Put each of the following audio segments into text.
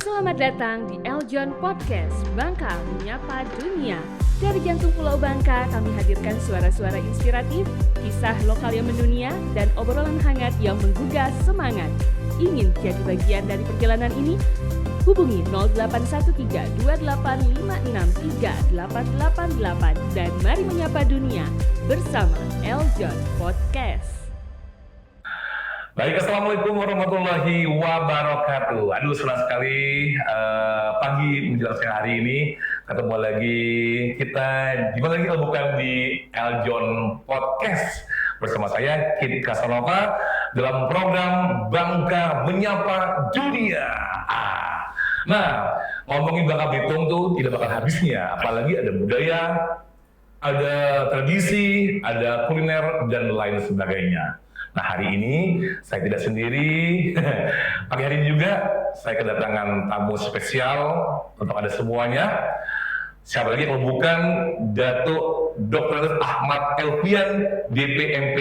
Selamat datang di Eljon Podcast, Bangka Menyapa Dunia. Dari jantung Pulau Bangka, kami hadirkan suara-suara inspiratif, kisah lokal yang mendunia, dan obrolan hangat yang menggugah semangat. Ingin jadi bagian dari perjalanan ini? Hubungi 0813-2856-3888 dan mari menyapa dunia bersama Eljon Podcast. Baik, Assalamualaikum warahmatullahi wabarakatuh. Aduh, senang sekali pagi menjelang siang hari ini ketemu lagi kita di mana lagi kalau bukan di Eljon Podcast bersama saya Kid Casanova dalam program Bangka Menyapa Dunia. Nah, ngomongin Bangka Belitung tuh tidak bakal habisnya, apalagi ada budaya, ada tradisi, ada kuliner dan lain sebagainya. Nah, hari ini saya tidak sendiri. Pagi hari ini juga saya kedatangan tamu spesial untuk Anda semuanya. Siapa lagi kalau bukan Datuk Dr. Ahmad Elfian, DPMP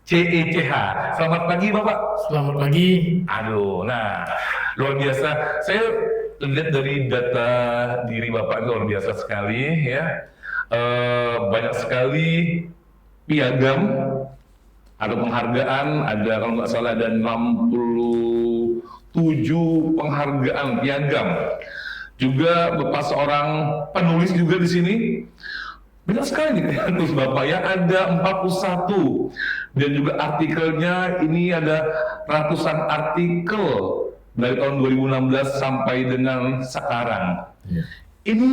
CECH. Selamat pagi Bapak. Selamat pagi. Aduh, nah luar biasa. Saya lihat dari data diri Bapak itu luar biasa sekali ya. Banyak sekali piagam atau penghargaan, ada kalau nggak salah ada 67 penghargaan piagam. Juga Bapak seorang penulis juga di sini. Banyak sekali nih tulis Bapak ya, ada 41. Dan juga artikelnya ini ada ratusan artikel dari tahun 2016 sampai dengan sekarang. Ya. Ini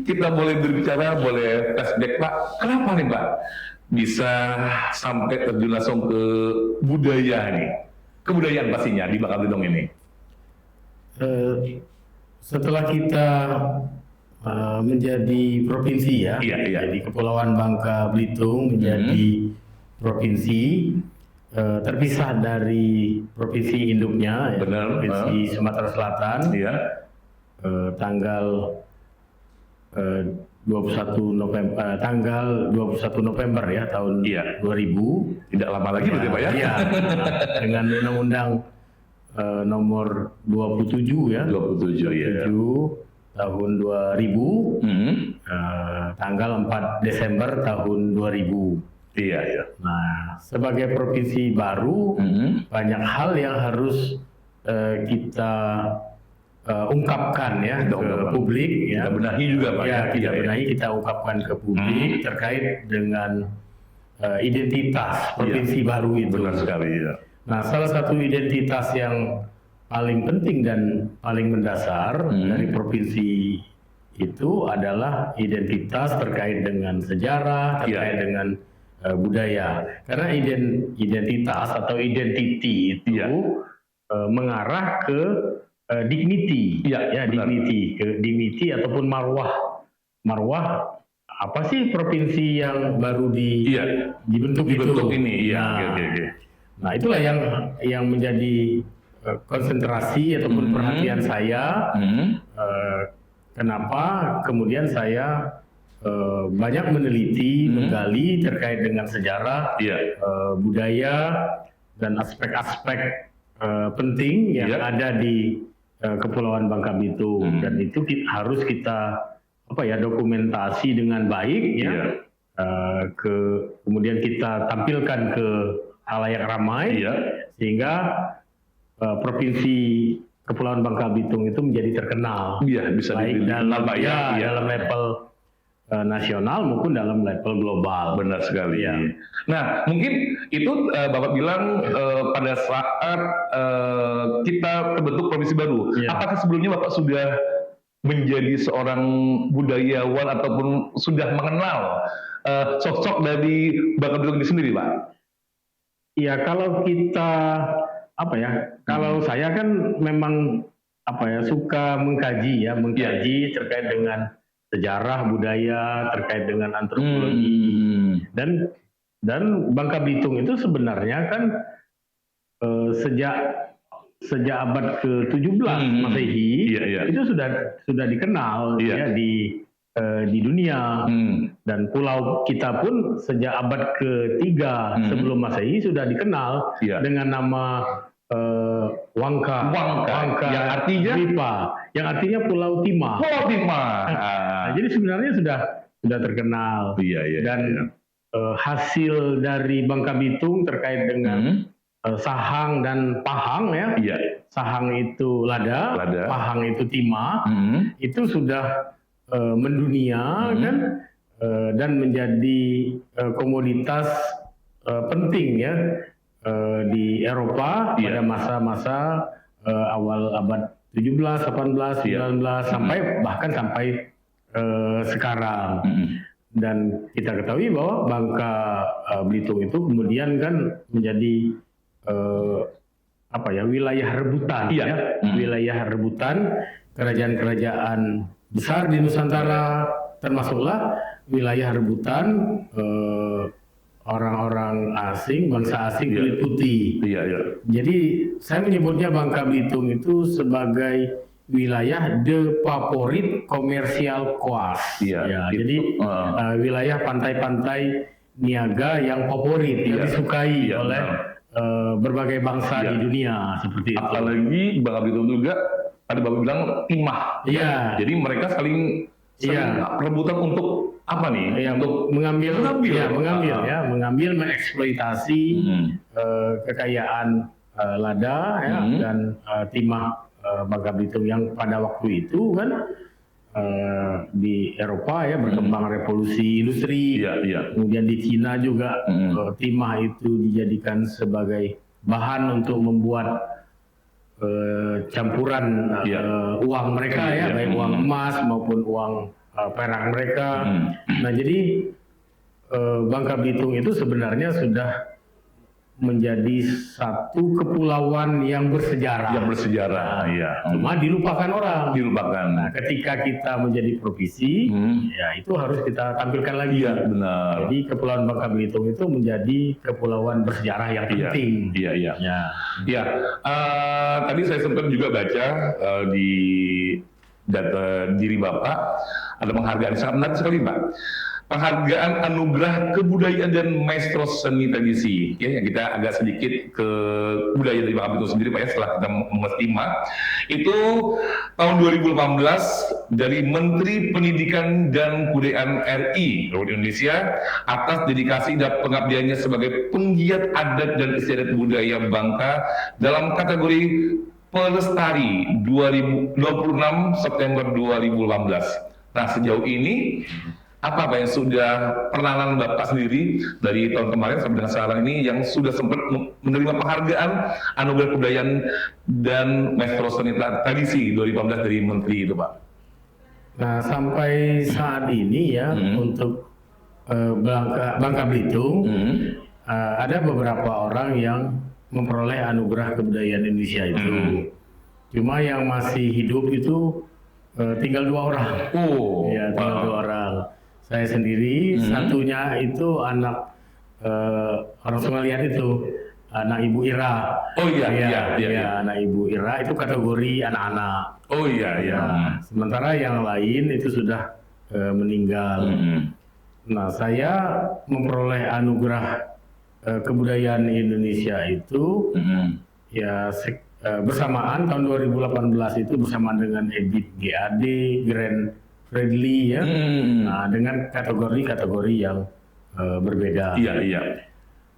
kita boleh berbicara, boleh flashback Pak. Kenapa nih Pak bisa sampai terjun langsung ke budaya nih, kebudayaan pastinya di Bangka Belitung ini? Setelah kita menjadi provinsi ya, jadi Kepulauan Bangka Belitung menjadi provinsi terpisah dari provinsi induknya, ya, provinsi Sumatera Selatan, tanggal 21 November ya tahun 2000. Tidak lama lagi berarti Pak ya? Iya, dengan Undang-Undang nomor 27 ya. 27 tahun 2000. Tanggal 4 Desember tahun 2000. Iya. Nah, sebagai provinsi baru banyak hal yang harus kita ungkapkan ya ke publik ya. Kita benahi juga Pak ya. Kita benahi, kita ungkapkan ke publik terkait dengan identitas provinsi baru itu. Benar sekali ya. Nah, salah satu identitas yang paling penting dan paling mendasar dari provinsi itu adalah identitas terkait dengan sejarah, terkait dengan budaya. Karena identitas atau identity itu mengarah ke dignity, dignity ataupun marwah. Apa sih provinsi yang baru dibentuk ini? Nah, itulah yang menjadi konsentrasi ataupun perhatian saya. Kenapa kemudian saya banyak meneliti, menggali terkait dengan sejarah, budaya dan aspek-aspek penting yang ada di Kepulauan Bangka Belitung, dan itu harus kita dokumentasi dengan baik ya. Kemudian kita tampilkan ke halayak ramai sehingga provinsi Kepulauan Bangka Belitung itu menjadi terkenal, bisa baik dalam level nasional maupun dalam level global. Benar sekali. Ya. Nah, mungkin itu Bapak bilang pada saat kita terbentuk provinsi baru. Apakah sebelumnya Bapak sudah menjadi seorang budayawan ataupun sudah mengenal sosok dari Bangka Belitung ini sendiri, Pak? Iya, kalau kita kalau saya kan memang suka mengkaji terkait dengan sejarah, budaya, terkait dengan antropologi, dan Bangka Belitung itu sebenarnya kan sejak abad ke-17 Masehi itu sudah dikenal di dunia, dan pulau kita pun sejak abad ke-3 sebelum Masehi sudah dikenal dengan nama Wangka, yang artinya yang artinya Pulau Timah. Pulau Timah. Nah, jadi sebenarnya sudah terkenal. Dan hasil dari Bangka Belitung terkait dengan sahang dan pahang ya. Sahang itu lada, pahang itu timah. Itu sudah mendunia kan, dan menjadi komoditas penting ya di Eropa pada masa-masa awal abad 17, 18, 19 sampai sekarang. Dan kita ketahui bahwa Bangka Belitung itu kemudian kan menjadi wilayah rebutan wilayah rebutan kerajaan-kerajaan besar di Nusantara, termasuklah wilayah rebutan orang-orang asing, bangsa asing kulit putih. Jadi saya menyebutnya Bangka Belitung itu sebagai wilayah de favorit komersial coast. Jadi wilayah pantai-pantai niaga yang favorit, yang disukai oleh berbagai bangsa di dunia seperti itu. Apalagi Bangka Belitung juga ada bilang timah. Jadi mereka saling rebutan untuk apa nih? Untuk mengambil, mengeksploitasi kekayaan lada dan timah Bangka Belitung yang pada waktu itu kan di Eropa ya berkembang revolusi industri. Kemudian di Cina juga timah itu dijadikan sebagai bahan untuk membuat campuran uang mereka baik uang emas maupun uang perak mereka. Nah, jadi Bangka Belitung itu sebenarnya sudah menjadi satu kepulauan yang bersejarah. Cuma dilupakan orang. Nah, ketika kita menjadi provinsi, ya itu harus kita tampilkan lagi. Benar. Jadi Kepulauan Bangka Belitung itu menjadi kepulauan bersejarah yang penting. Tadi saya sempat juga baca di data diri Bapak ada penghargaan sangat menarik sekali, Pak. Penghargaan Anugerah Kebudayaan dan Maestro Seni Tradisi, ya, yang kita agak sedikit ke budaya dari Bangka Belitung sendiri, Pak, ya, setelah kita mengestima itu tahun 2018 dari Menteri Pendidikan dan Kebudayaan RI Republik Indonesia atas dedikasi dan pengabdiannya sebagai penggiat adat dan istiadat budaya Bangka dalam kategori Pelestari 26 September 2018. Nah, sejauh ini apa yang sudah penanganan Bapak sendiri dari tahun kemarin sampai dengan sekarang ini yang sudah sempat menerima penghargaan Anugerah Kebudayaan dan Maestro Seni Tradisi 2018 dari Menteri itu, Pak? Nah, sampai saat ini ya untuk Bangka Belitung ada beberapa orang yang memperoleh Anugerah Kebudayaan Indonesia itu. Cuma yang masih hidup itu tinggal 2 orang. Tinggal 2 orang. Saya sendiri, satunya itu anak orang Sungalian itu, anak Ibu Ira. Anak Ibu Ira itu kategori anak-anak. Sementara yang lain itu sudah meninggal. Nah, saya memperoleh Anugerah Kebudayaan Indonesia itu bersamaan tahun 2018 itu bersamaan dengan EBIT GAD, Grand Friendly ya. Nah, dengan kategori-kategori yang berbeda.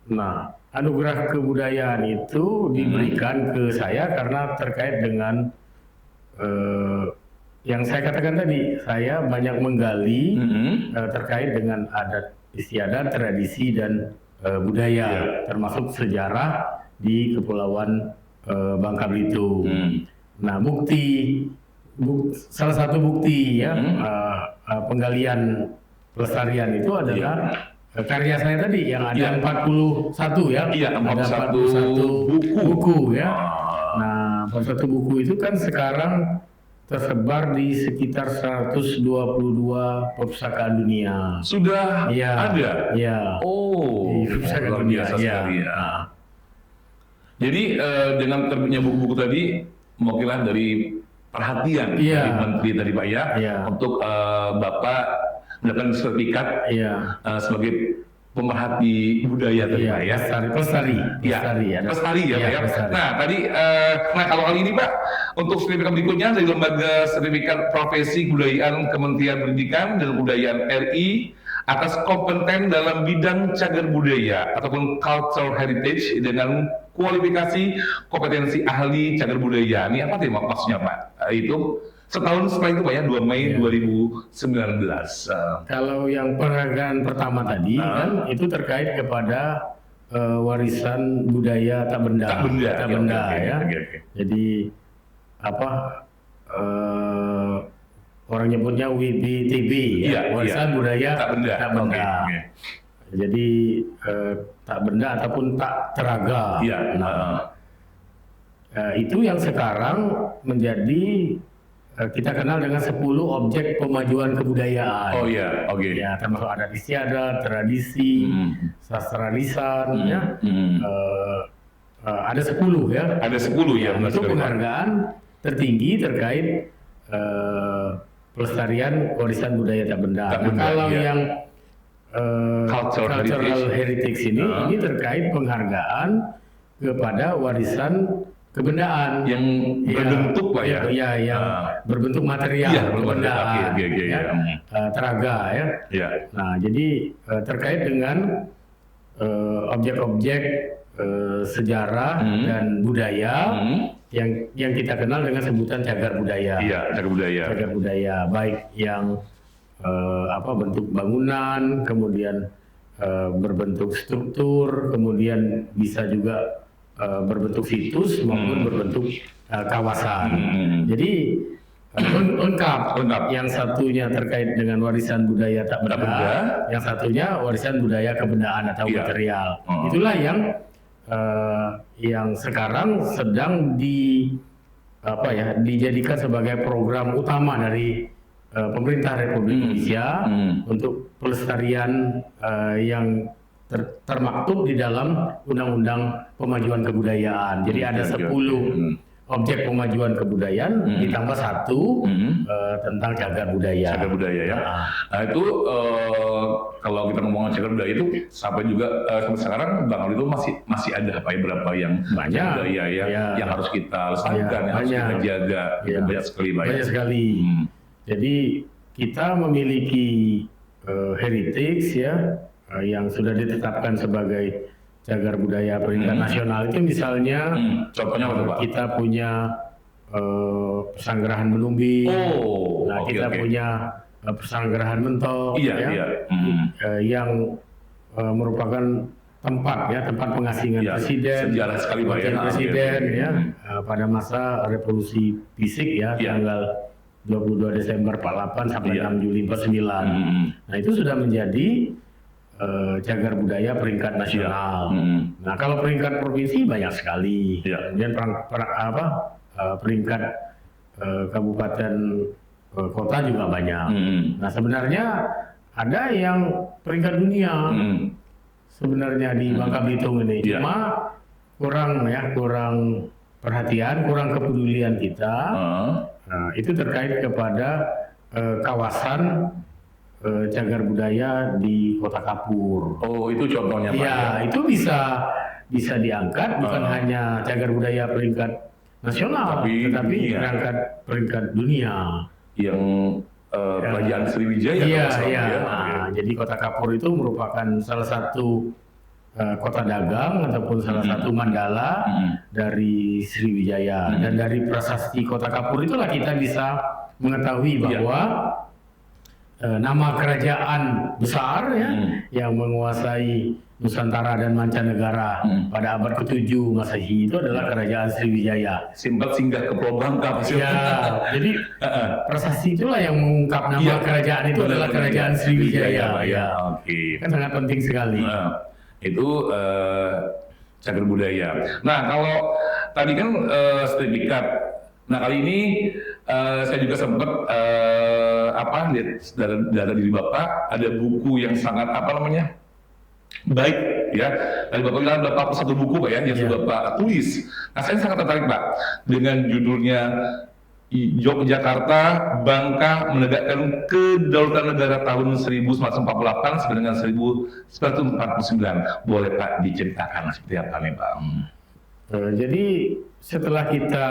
Nah, Anugerah Kebudayaan itu diberikan ke saya karena terkait dengan yang saya katakan tadi, saya banyak menggali terkait dengan adat istiadat, tradisi dan budaya, termasuk sejarah di Kepulauan Bangka Belitung. Nah, salah satu bukti ya penggalian pelestarian itu adalah karya saya tadi yang ada 41 ya. Ada 41 buku ya. Nah, 41 buku itu kan sekarang tersebar di sekitar 122 perpustakaan dunia. Sudah ada? Iya. Di perpustakaan dunia sekali ya. Jadi dengan terbitnya buku-buku tadi mewakilkan dari perhatian dari Menteri tadi, Pak, ya, untuk Bapak mendapatkan sertifikat sebagai pemerhati budaya tadi Pak ya. Pelestari ya. Pelestari ya Pak ya. Pelestari. Nah tadi, kalau kali ini Pak, untuk sertifikat berikutnya dari Lembaga Sertifikat Profesi Kebudayaan Kementerian Pendidikan dan Kebudayaan RI atas kompeten dalam bidang cagar budaya ataupun cultural heritage dengan kualifikasi kompetensi ahli cagar budaya. Ini apa sih maksudnya Pak? Itu setahun setelah itu Pak ya, 2 Mei 2019. Kalau yang penghargaan pertama tadi kan itu terkait kepada warisan budaya tak benda ya. Jadi apa orang nyebutnya WBTB ya, warisan budaya tak benda. Jadi tak benda ataupun tak teraga. Itu yang sekarang menjadi kita kenal dengan 10 objek pemajuan kebudayaan. Ya, termasuk adat istiadat, tradisi, sastra lisan, ada 10 ya. Ada 10 ya. Itu penghargaan tertinggi terkait pelestarian warisan budaya tak benda. Kalau yang cultural heritage ini terkait penghargaan kepada warisan kebendaan yang berbentuk Pak ya. Yang berbentuk material, kebendaan, teraga ya. Nah, jadi terkait dengan objek-objek sejarah dan budaya yang kita kenal dengan sebutan cagar budaya. Cagar budaya, baik yang bentuk bangunan, kemudian berbentuk struktur, kemudian bisa juga berbentuk situs maupun berbentuk kawasan. Jadi lengkap. Yang satunya terkait dengan warisan budaya tak benda, yang satunya warisan budaya kebendaan atau material. Itulah yang sekarang sedang dijadikan sebagai program utama dari pemerintah Republik Indonesia untuk pelestarian yang termaktub di dalam Undang-Undang Pemajuan Kebudayaan. Jadi ada 10 objek pemajuan kebudayaan ditambah 1 tentang cagar budaya. Cagar budaya ya. Nah itu kalau kita ngomong cagar budaya itu sampai juga sampai sekarang Bang Ali itu masih ada beberapa yang cagar budaya yang harus kita lestarikan, yang harus kita jaga. Banyak sekali Pak. Banyak sekali. Jadi kita memiliki heritage ya. Yang sudah ditetapkan sebagai cagar budaya peringkat nasional itu misalnya contohnya apa Pak? Kita punya Pesanggerahan Menumbing, kita punya Pesanggerahan Mentok yang merupakan tempat pengasingan presiden, sejarah sekali Pak ya, presiden pada masa revolusi fisik ya, tanggal 22 Desember 48 sampai 6 Juli 49. Nah itu sudah menjadi cagar budaya peringkat nasional. Nah kalau peringkat provinsi banyak sekali. Kemudian peringkat kabupaten kota juga banyak. Nah sebenarnya ada yang peringkat dunia sebenarnya di Bangka Belitung ini. Cuma kurang perhatian, kurang kepedulian kita. Nah, itu terkait kepada kawasan cagar budaya di Kota Kapur. Itu contohnya Pak. Itu bisa diangkat bukan hanya cagar budaya peringkat nasional, tetapi peringkat dunia. Yang Kerajaan Sriwijaya. Jadi Kota Kapur itu merupakan salah satu kota dagang ataupun salah satu mandala dari Sriwijaya. Dan dari prasasti Kota Kapur itulah kita bisa mengetahui bahwa nama kerajaan besar yang menguasai Nusantara dan mancanegara pada abad ke-7 Masehi itu adalah Kerajaan Sriwijaya. Sempat singgah ke Pulau Bangka. Jadi prasasti itulah yang mengungkap nama kerajaan itu adalah Kerajaan Sriwijaya. Kan sangat penting sekali. Itu cagar budaya. Nah kalau tadi kan sertifikat. Nah kali ini saya juga sempat lihat data diri Bapak, ada buku yang sangat baik ya. Dari Bapak bilang Bapak satu buku Pak ya yang sudah Bapak tulis. Nah saya sangat tertarik Pak dengan judulnya Yogyakarta, Bangka menegakkan kedaulatan negara tahun 1948 sampai dengan 1949. Boleh Pak diceritakan seperti apa nih Pak? Jadi setelah kita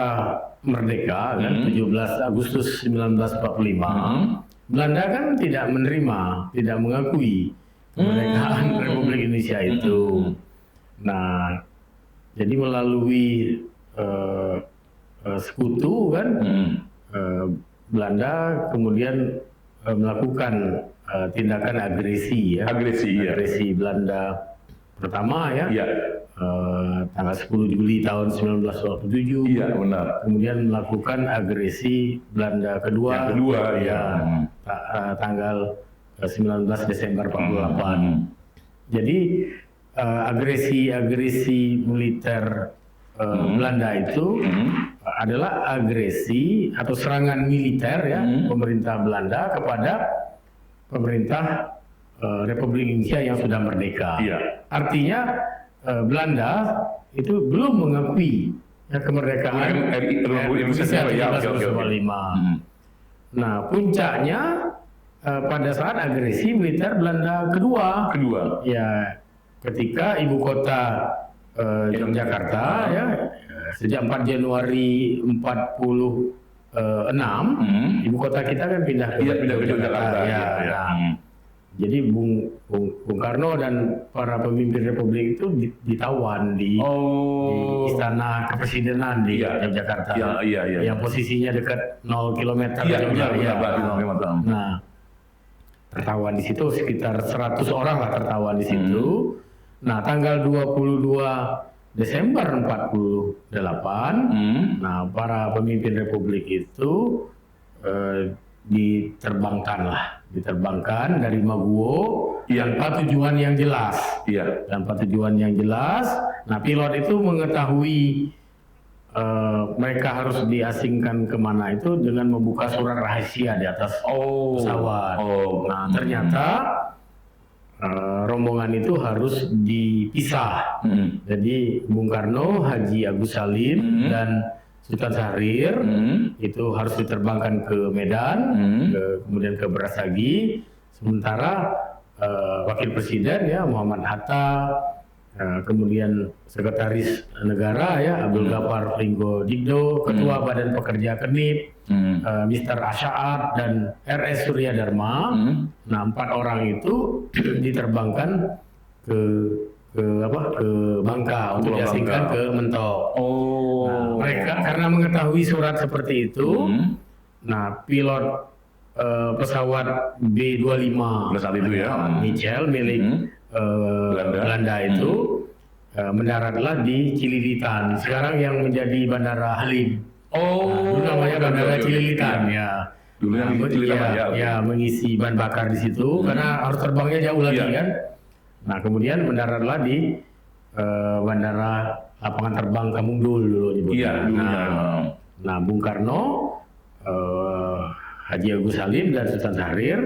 merdeka kan 17 Agustus 1945, Belanda kan tidak menerima, tidak mengakui kemerdekaan Republik Indonesia itu. Nah, jadi melalui sekutu kan, Belanda kemudian melakukan tindakan agresi ya. Agresi Belanda pertama ya. Tanggal 10 Juli tahun 1947. Iya, benar. Kemudian melakukan agresi Belanda kedua. Yang kedua tanggal 19 Desember 48. Jadi agresi militer Belanda itu adalah agresi atau serangan militer ya pemerintah Belanda kepada pemerintah Republik Indonesia yang sudah merdeka. Artinya Belanda itu belum mengakui kemerdekaan Republik Indonesia 1945. Nah, puncaknya pada saat agresi militer Belanda kedua. Ya, ketika ibu kota Yogyakarta ya sejak 4 Januari 46 ibu kota kita kan pindah ke Yogyakarta ya. Jadi Bung Karno dan para pemimpin Republik itu ditawan di Istana Kepresidenan di Yogyakarta. Yang posisinya dekat 0 km. Nah, tertawan di situ sekitar 100 orang lah tertawan di situ. Nah, tanggal 22 Desember 48, nah para pemimpin Republik itu diterbangkan dari Maguwo tanpa tujuan yang jelas. Tanpa tujuan yang jelas. Nah, pilot itu mengetahui mereka harus diasingkan kemana itu dengan membuka surat rahasia di atas pesawat. Nah, ternyata rombongan itu harus dipisah. Jadi Bung Karno, Haji Agus Salim dan Sultan Syahrir itu harus diterbangkan ke Medan, kemudian ke Brastagi. Sementara Wakil Presiden ya Muhammad Hatta, kemudian Sekretaris Negara ya Abdul Ghaffar Pringgo Digdo, Ketua Badan Pekerja Kenip, Mr. Asy'ad dan RS Surya Dharma. Nah, 4 orang itu diterbangkan ke Bangka untuk diasingkan ke Mentok. Nah, mereka karena mengetahui surat seperti itu, nah pilot pesawat B-25 Michel milik Belanda itu mendaratlah di Cililitan. Sekarang yang menjadi Bandara Halim. Dulu namanya Bandara Cililitan ya. Mengisi bahan bakar di situ karena harus terbangnya jauh lagi kan. Nah, kemudian mendaratlah di Bandara Lapangan Terbang Kamungdul dulu nyebutnya. Nah, Bung Karno, Haji Agus Salim dan Sultan Syahrir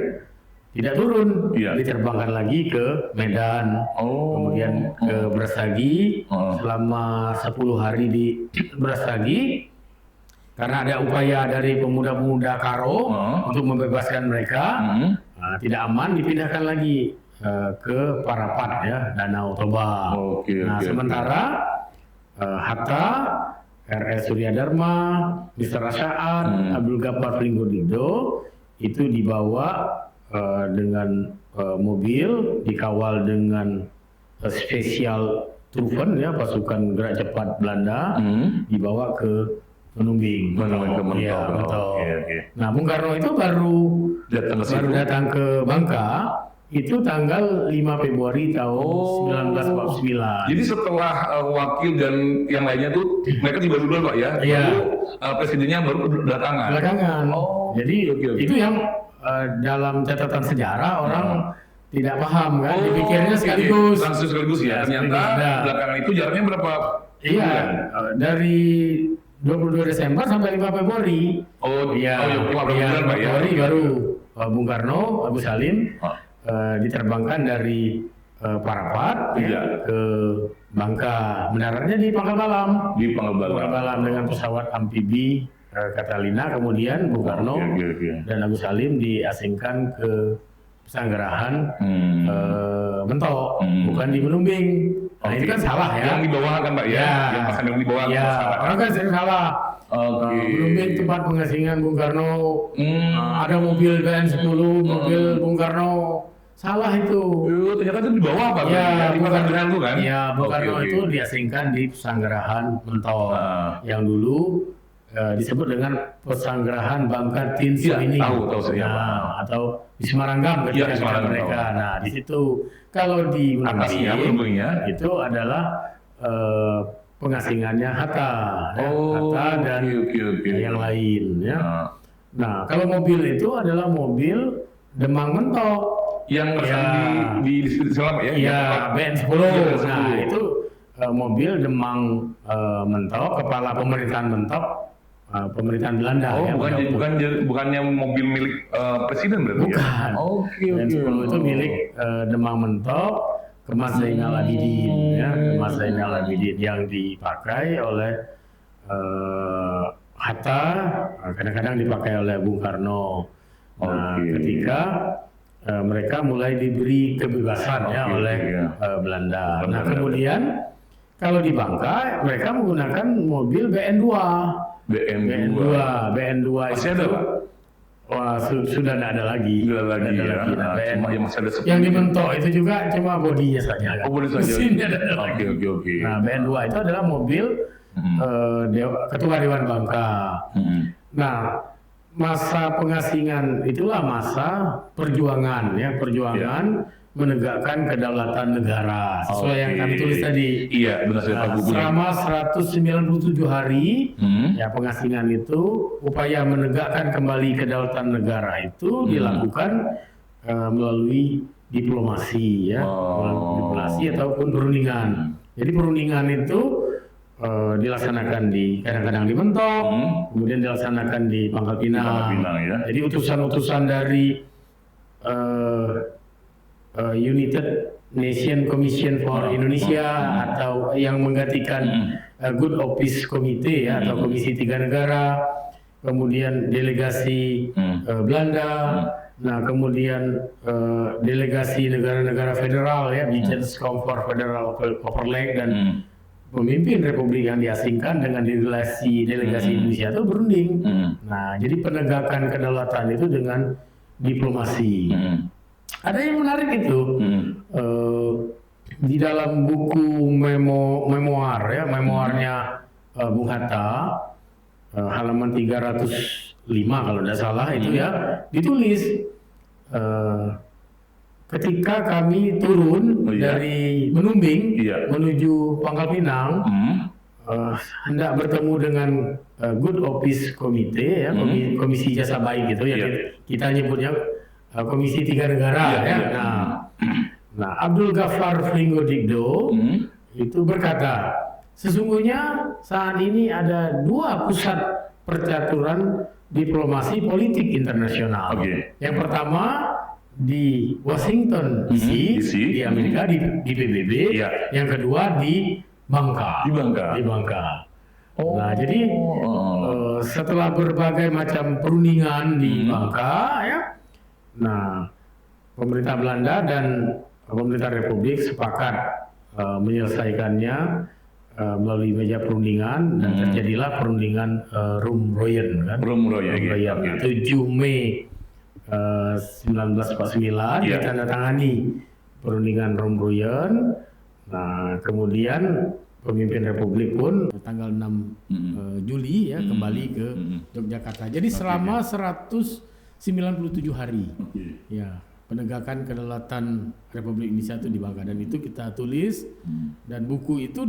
tidak turun, diterbangkan lagi ke Medan, kemudian ke Brastagi selama 10 hari di Brastagi. Karena ada upaya dari pemuda-pemuda Karo untuk membebaskan mereka, tidak aman, dipindahkan lagi ke Parapat ya, Danau Toba. Sementara Hatta, RS Surya Dharma, Mr. Asy'ad, Abdul Ghaffar Pringgo Digdo itu dibawa dengan mobil, dikawal dengan Special Truppen ya, pasukan gerak cepat Belanda, dibawa ke Menumbing. Nah, Bung Karno itu baru datang ke Bangka itu tanggal 5 Februari tahun 1949. Jadi setelah wakil dan yang lainnya tuh mereka tiba duluan Pak ya? Presidennya baru belakangan. Jadi itu yang dalam catatan sejarah orang tidak paham kan, dipikirnya sekaligus. Langsung sekaligus ya. Ternyata belakangan itu jaraknya berapa? Dari 22 Desember sampai 5 Februari. 5 Februari baru Bung Karno, Agus Salim diterbangkan dari Parapat ke Bangka. Mendaratnya di Pangkal Balam. Di Pangkal Balam dengan pesawat amfibi Catalina, kemudian Bung Karno dan Agus Salim diasingkan ke Pesanggerahan Mentok, bukan di Menumbing. Nah ini kan salah ya. Yang di bawah kan Pak ya? Yang pas yang di bawah. Ya, orang kan sering salah. Menumbing tempat pengasingan Bung Karno, ada mobil BN10, mobil Bung Karno. Salah itu. Ternyata itu di bawah Pak. Ya, di Pesanggerahan itu kan? Ya, Bung Karno itu diasingkan di Pesanggerahan Mentok. Yang dulu disebut dengan Pesanggerahan Bangka Tin Sumining. Tahu saya. Atau di Semarang ketika mereka. Nah, di situ kalau di Menumbing itu adalah pengasingannya Hatta, Hatta dan yang lain ya. Nah, kalau mobil itu adalah mobil Demang Mentok. Yang di Selam ya? Iya, BN10. Nah, itu mobil Demang Mentok, kepala pemerintahan Mentok, pemerintahan Belanda. Bukannya mobil milik presiden berarti? Bukan. BN10 itu milik Demang Mentok, Kemas Zainal Abidin, ya, Kemas Zainal Abidin yang dipakai oleh Hatta, kadang-kadang dipakai oleh Bung Karno. Nah, ketika mereka mulai diberi kebebasan oleh Belanda. Nah, kemudian kalau di Bangka mereka menggunakan mobil BN2. BN2 masih itu ada Pak? Wah, sudah tidak ada lagi. Nah, yang di Mentok itu juga cuma bodinya saja. Bodi saja. Mesinnya ada lagi. Nah, BN2 itu adalah mobil Ketua Dewan Bangka. Nah, masa pengasingan itulah masa perjuangan menegakkan kedaulatan negara sesuai yang kami tulis tadi. Iya, benar sekali. Selama 197 hari ya pengasingan itu upaya menegakkan kembali kedaulatan negara itu dilakukan melalui diplomasi melalui diplomasi ataupun perundingan. Jadi perundingan itu dilaksanakan kadang-kadang di Mentok, kemudian dilaksanakan di Pangkal Pinang. Jadi utusan-utusan dari United Nation Commission for Indonesia atau yang menggantikan Good Office Committee atau Komisi Tiga Negara, kemudian delegasi Belanda, nah kemudian delegasi negara-negara federal Regents for Federal Overleg dan pemimpin republik yang diasingkan dengan delegasi Indonesia itu berunding. Nah, jadi penegakan kedaulatan itu dengan diplomasi. Ada yang menarik itu di dalam buku memoarnya Bung Hatta halaman 305 kalau tidak salah itu ditulis ketika kami turun dari Menumbing menuju Pangkal Pinang hendak bertemu dengan Good Office Committee Komisi Jasa Baik gitu kita nyebutnya Komisi Tiga Negara Nah, Abdul Ghaffar Fringodikdo itu berkata, sesungguhnya saat ini ada dua pusat percaturan diplomasi politik internasional. Yang pertama di Washington DC, di Amerika di PBB, yang kedua di Bangka. Nah, jadi setelah berbagai macam perundingan di Bangka nah, pemerintah Belanda dan pemerintah Republik sepakat menyelesaikannya melalui meja perundingan dan terjadilah perundingan Rumroyen 7 Mei 1949 ditandatangani perundingan Rumroyen. Nah, kemudian pemimpin Republik pun tanggal 6 Juli kembali ke Yogyakarta. Jadi selama 197 hari penegakan kedaulatan Republik Indonesia itu di Bangka, dan itu kita tulis dan buku itu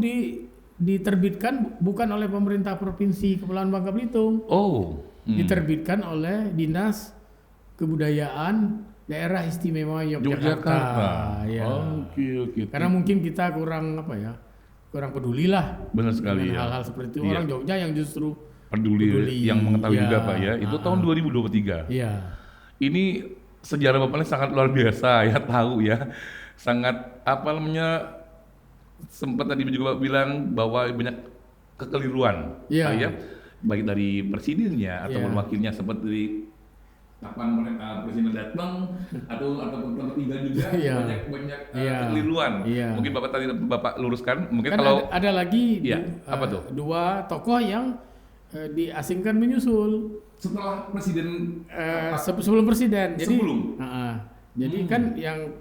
diterbitkan bukan oleh pemerintah Provinsi Kepulauan Bangka Belitung. Diterbitkan oleh Dinas Kebudayaan Daerah Istimewa Yogyakarta. Karena mungkin kita kurang peduli lah. Benar sekali hal-hal seperti itu. Orang Jogja yang justru peduli yang mengetahui juga Pak itu tahun 2023. Ini sejarah Bapak ini sangat luar biasa tahu sangat sempat tadi juga Bapak bilang bahwa banyak kekeliruan baik dari presidennya ataupun Iya. wakilnya seperti kapan mereka presiden datang ataupun tempat tinggal juga Iya. banyak Iya. kekeliruan. Iya. Mungkin Bapak luruskan, mungkin Kan kalau ada lagi Iya, apa tuh? dua tokoh yang diasingkan menyusul setelah presiden sebelum presiden. Jadi Sebelum? jadi kan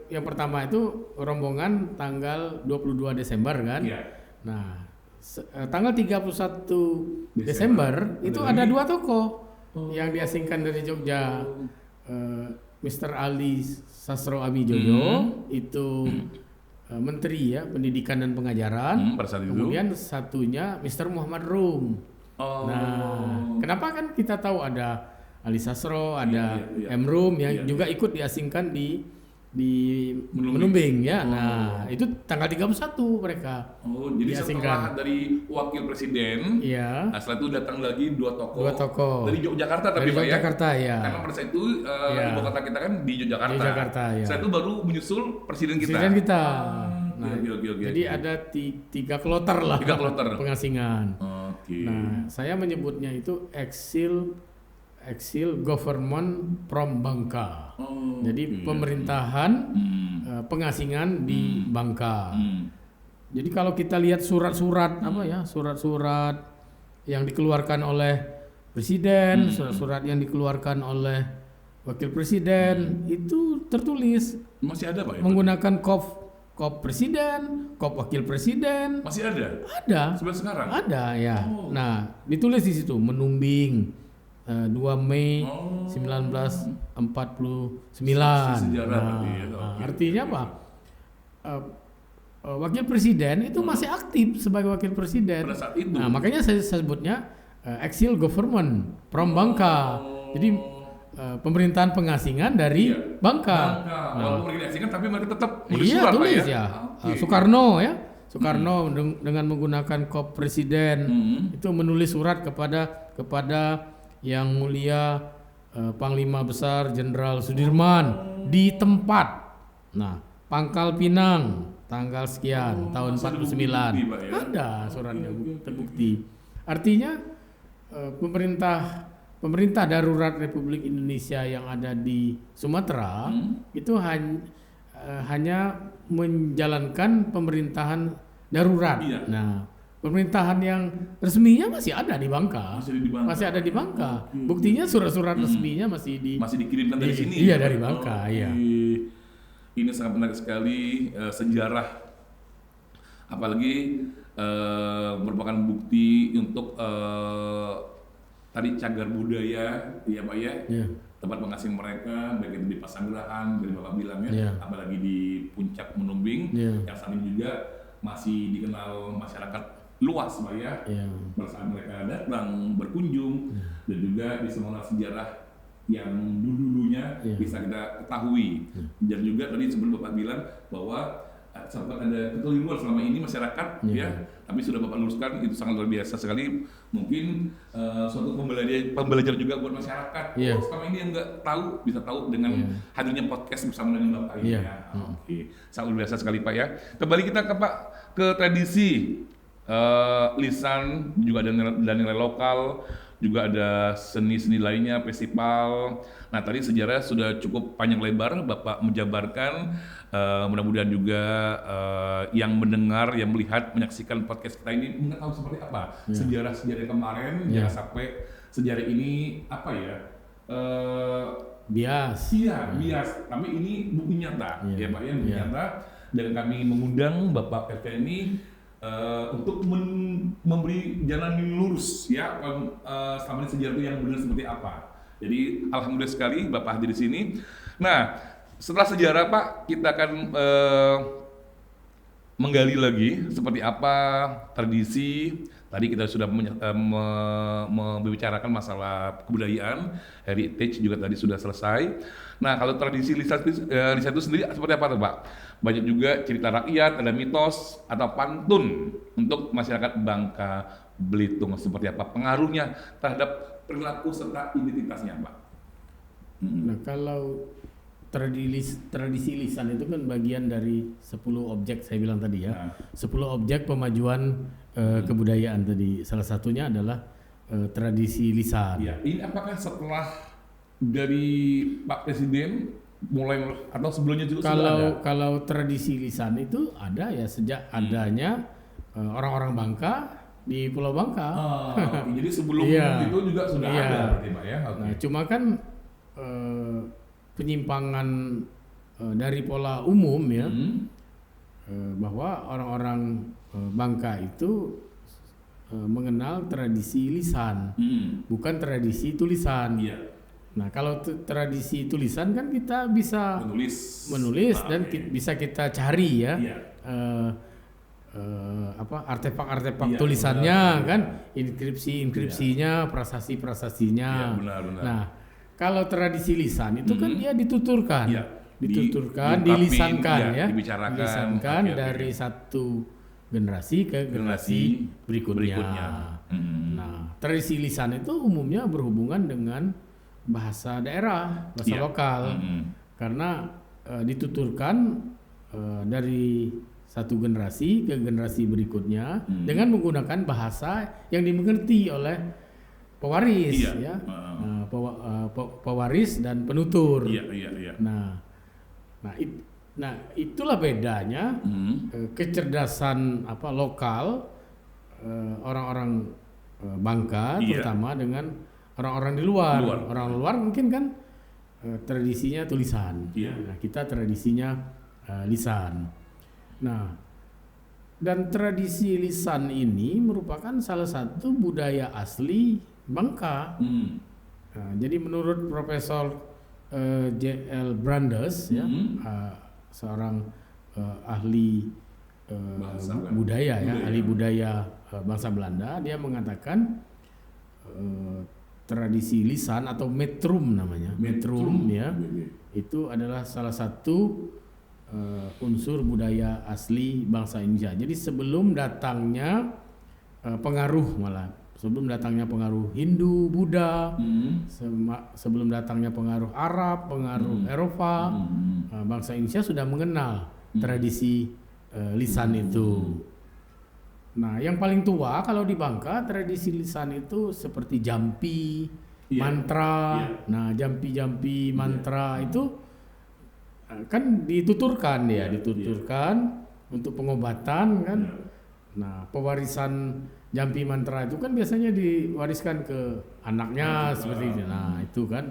yang pertama itu rombongan tanggal 22 Desember kan. Iya. Nah, tanggal 31 Desember itu ada dua tokoh yang diasingkan dari Jogja. Mr. Ali Sastro Amijoyo itu Menteri ya Pendidikan dan Pengajaran. Pada saat itu. Kemudian satunya Mr. Muhammad Rum. Nah, kenapa kan kita tahu ada Ali Sastro, ada Iya. M. Rum yang Iya. juga ikut diasingkan di Menumbing ya. Nah, itu tanggal 31 mereka. Jadi diasingkan. setelah dari wakil presiden, Iya. setelah itu datang lagi dua tokoh Dari dari Yogyakarta tapi Pak Yogyakarta ya. Karena pada saat itu ibu kota kita kan di Yogyakarta. Di Jakarta, ya. Setelah itu baru menyusul presiden kita. Presiden kita. Nah, Oke. jadi ada tiga kloter lah. Tiga kloter. Pengasingan. Oke. Nah, saya menyebutnya itu exil government from Bangka. Jadi pemerintahan pengasingan di Bangka. Jadi kalau kita lihat surat-surat surat-surat yang dikeluarkan oleh presiden, surat-surat yang dikeluarkan oleh wakil presiden itu tertulis Masih ada Pak ya? menggunakan kop presiden, kop wakil presiden. Masih ada? Ada. Sampai sekarang? Ada ya. Nah, ditulis di situ Menumbing 2 Mei 1949. Sejarah berarti ya. Oke. Artinya apa? Wakil presiden itu masih aktif sebagai wakil presiden. Pada saat itu. Nah, makanya saya sebutnya exil government from Bangka. Jadi pemerintahan pengasingan dari Bangka. Walaupun mereka diasingkan tapi mereka tetap menulis Iya, surat Pak tulis ya. ya. Oke. Soekarno dengan menggunakan kop presiden itu menulis surat kepada yang mulia Panglima Besar Jenderal Sudirman di tempat. Nah, Pangkal Pinang tanggal sekian tahun 49. bukti, Pak, ya? Ada suratnya terbukti. Artinya pemerintah darurat Republik Indonesia yang ada di Sumatera itu hanya menjalankan pemerintahan darurat. Iya. Nah, pemerintahan yang resminya masih ada di Bangka. Masih ada di Bangka. Buktinya surat-surat resminya masih dikirimkan dari sini. Iya, dari Bangka, iya. Ini sangat menarik sekali sejarah, apalagi merupakan bukti untuk tadi cagar budaya, ya Pak ya. Iya. Tempat pengasing mereka, baik itu di Pasanggerahan, dari Bapak bilang ya, Iya. apalagi di Puncak Menumbing, Iya. yang saat ini juga masih dikenal masyarakat luas Pak ya. Iya. Pada saat mereka datang berkunjung dan juga bisa mengenal sejarah yang dulunya bisa kita ketahui. Dan juga tadi sebelum Bapak bilang bahwa sempat ada kekeliruan selama ini masyarakat ya, tapi sudah Bapak luruskan itu sangat luar biasa sekali. Mungkin suatu pembelajaran juga buat masyarakat. Iya. Selama ini yang nggak tahu bisa tahu dengan hadirnya podcast bersama dengan Bapak ini. Iya. Ya. Oke, sangat luar biasa sekali Pak ya. Kembali kita ke tradisi lisan, juga ada nilai lokal, juga ada seni-seni lainnya, festival. Nah tadi sejarah sudah cukup panjang lebar Bapak menjabarkan. Mudah-mudahan juga yang mendengar, yang melihat, menyaksikan podcast kita ini ingin tahu seperti apa sejarah kemarin, jangan sampai sejarah ini apa ya? Bias. Iya, bias. Tapi ini bukti nyata, ya Pak ya, bukti nyata. Dan kami mengundang Bapak Effendi untuk memberi jalan yang lurus ya, selama ini sejarah itu yang benar seperti apa. Jadi alhamdulillah sekali Bapak hadir di sini. Nah, setelah sejarah Pak, kita akan menggali lagi seperti apa tradisi. Tadi kita sudah membicarakan masalah kebudayaan, heritage juga tadi sudah selesai. Nah, kalau tradisi lisan itu sendiri seperti apa tuh Pak? Banyak juga cerita rakyat, ada mitos atau pantun untuk masyarakat Bangka Belitung, seperti apa pengaruhnya terhadap perilaku serta identitasnya Pak? Nah, kalau tradisi lisan itu kan bagian dari 10 objek saya bilang tadi ya. 10 objek pemajuan kebudayaan tadi. Salah satunya adalah tradisi lisan. Ya, ini apakah setelah dari Pak Presiden mulai atau sebelumnya juga sudah ada? Kalau tradisi lisan itu ada ya sejak adanya orang-orang Bangka di Pulau Bangka. Jadi sebelum itu juga sudah ada berarti Pak ya? Okay. Nah, cuma kan penyimpangan dari pola umum ya, bahwa orang-orang Bangka itu mengenal tradisi lisan, bukan tradisi tulisan. Iya. Nah, kalau tradisi tulisan kan kita bisa menulis dan bisa kita cari ya, artefak-artefak tulisannya kan, inskripsinya, prasasti-prasasinya. Benar. Nah, kalau tradisi lisan itu kan dia dituturkan, dilisankan ya, dibicarakan dari satu generasi ke generasi berikutnya. Nah, tradisi lisan itu umumnya berhubungan dengan bahasa daerah, bahasa lokal, karena dituturkan dari satu generasi ke generasi berikutnya dengan menggunakan bahasa yang dimengerti oleh pewaris, pewaris dan penutur. Nah, itulah bedanya kecerdasan lokal orang-orang Bangka terutama dengan orang-orang di luar. Orang luar mungkin kan tradisinya tulisan. Nah, kita tradisinya lisan. Nah, dan tradisi lisan ini merupakan salah satu budaya asli Bangka. Nah, jadi menurut Profesor J.L. Brandes seorang ahli budaya ahli budaya bangsa Belanda, dia mengatakan tradisi lisan atau metrum namanya, metrum ya, itu adalah salah satu unsur budaya asli bangsa Indonesia. Jadi sebelum datangnya pengaruh Hindu, Buddha, sebelum datangnya pengaruh Arab, pengaruh Eropa, bangsa Indonesia sudah mengenal tradisi lisan itu. Nah, yang paling tua kalau di Bangka tradisi lisan itu seperti jampi, mantra. Nah, jampi mantra itu kan dituturkan untuk pengobatan kan. Nah, pewarisan jampi mantra itu kan biasanya diwariskan ke anaknya seperti itu. Nah, itu kan.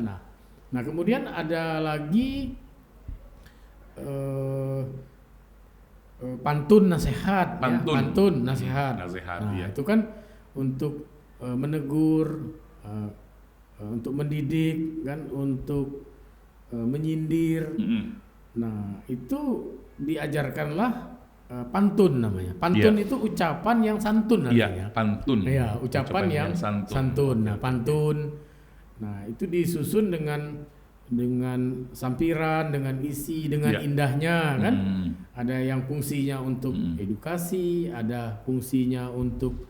Nah, kemudian ada lagi pantun nasihat. Nah, itu kan untuk menegur, untuk mendidik kan, untuk menyindir. Nah, itu diajarkanlah pantun namanya. Pantun itu ucapan yang santun namanya. Pantun. Iya, ucapan yang santun. Nah, pantun. Nah, itu disusun dengan sampiran, dengan isi, dengan indahnya kan. Ada yang fungsinya untuk edukasi, ada fungsinya untuk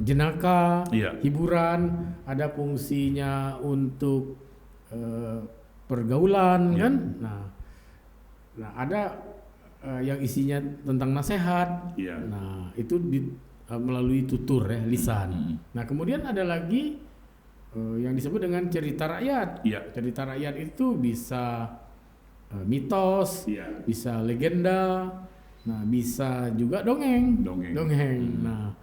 jenaka, hiburan, ada fungsinya untuk pergaulan kan. Nah, ada yang isinya tentang nasihat. Nah, itu melalui tutur lisan. Nah, kemudian ada lagi yang disebut dengan cerita rakyat. Cerita rakyat itu bisa mitos, bisa legenda, nah bisa juga dongeng. Nah,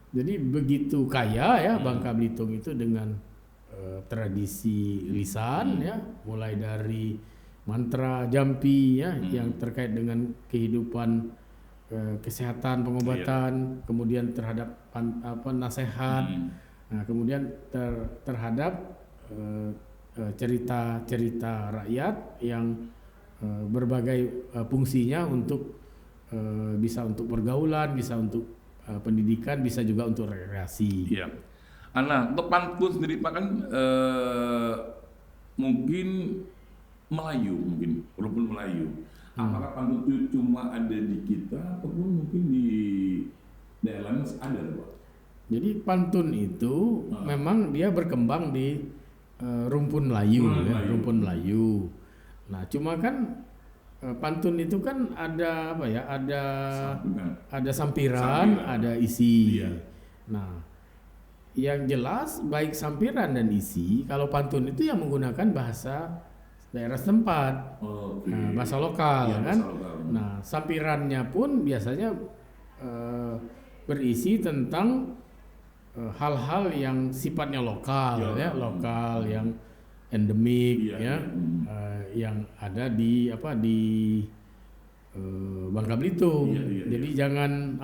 jadi begitu kaya ya Bangka Belitung itu dengan tradisi lisan ya, mulai dari mantra, jampi ya, yang terkait dengan kehidupan, kesehatan, pengobatan, kemudian terhadap nasihat. Nah, kemudian terhadap cerita-cerita rakyat yang berbagai fungsinya untuk bisa untuk pergaulan, bisa untuk pendidikan, bisa juga untuk rekreasi. Nah, untuk pantun sendiri Pak kan mungkin Melayu, walaupun Melayu. Apakah pantun itu cuma ada di kita ataupun mungkin di daerah lain ada Pak? Jadi pantun itu memang dia berkembang di rumpun Melayu. Nah, cuma kan pantun itu kan ada ada sampiran, ada isi. Nah, yang jelas baik sampiran dan isi, kalau pantun itu yang menggunakan bahasa daerah setempat, bahasa lokal kan. Bahasa lokal. Nah, sampirannya pun biasanya berisi tentang hal-hal yang sifatnya lokal, lokal yang endemik, yang ada di Bangka Belitung. Jadi jangan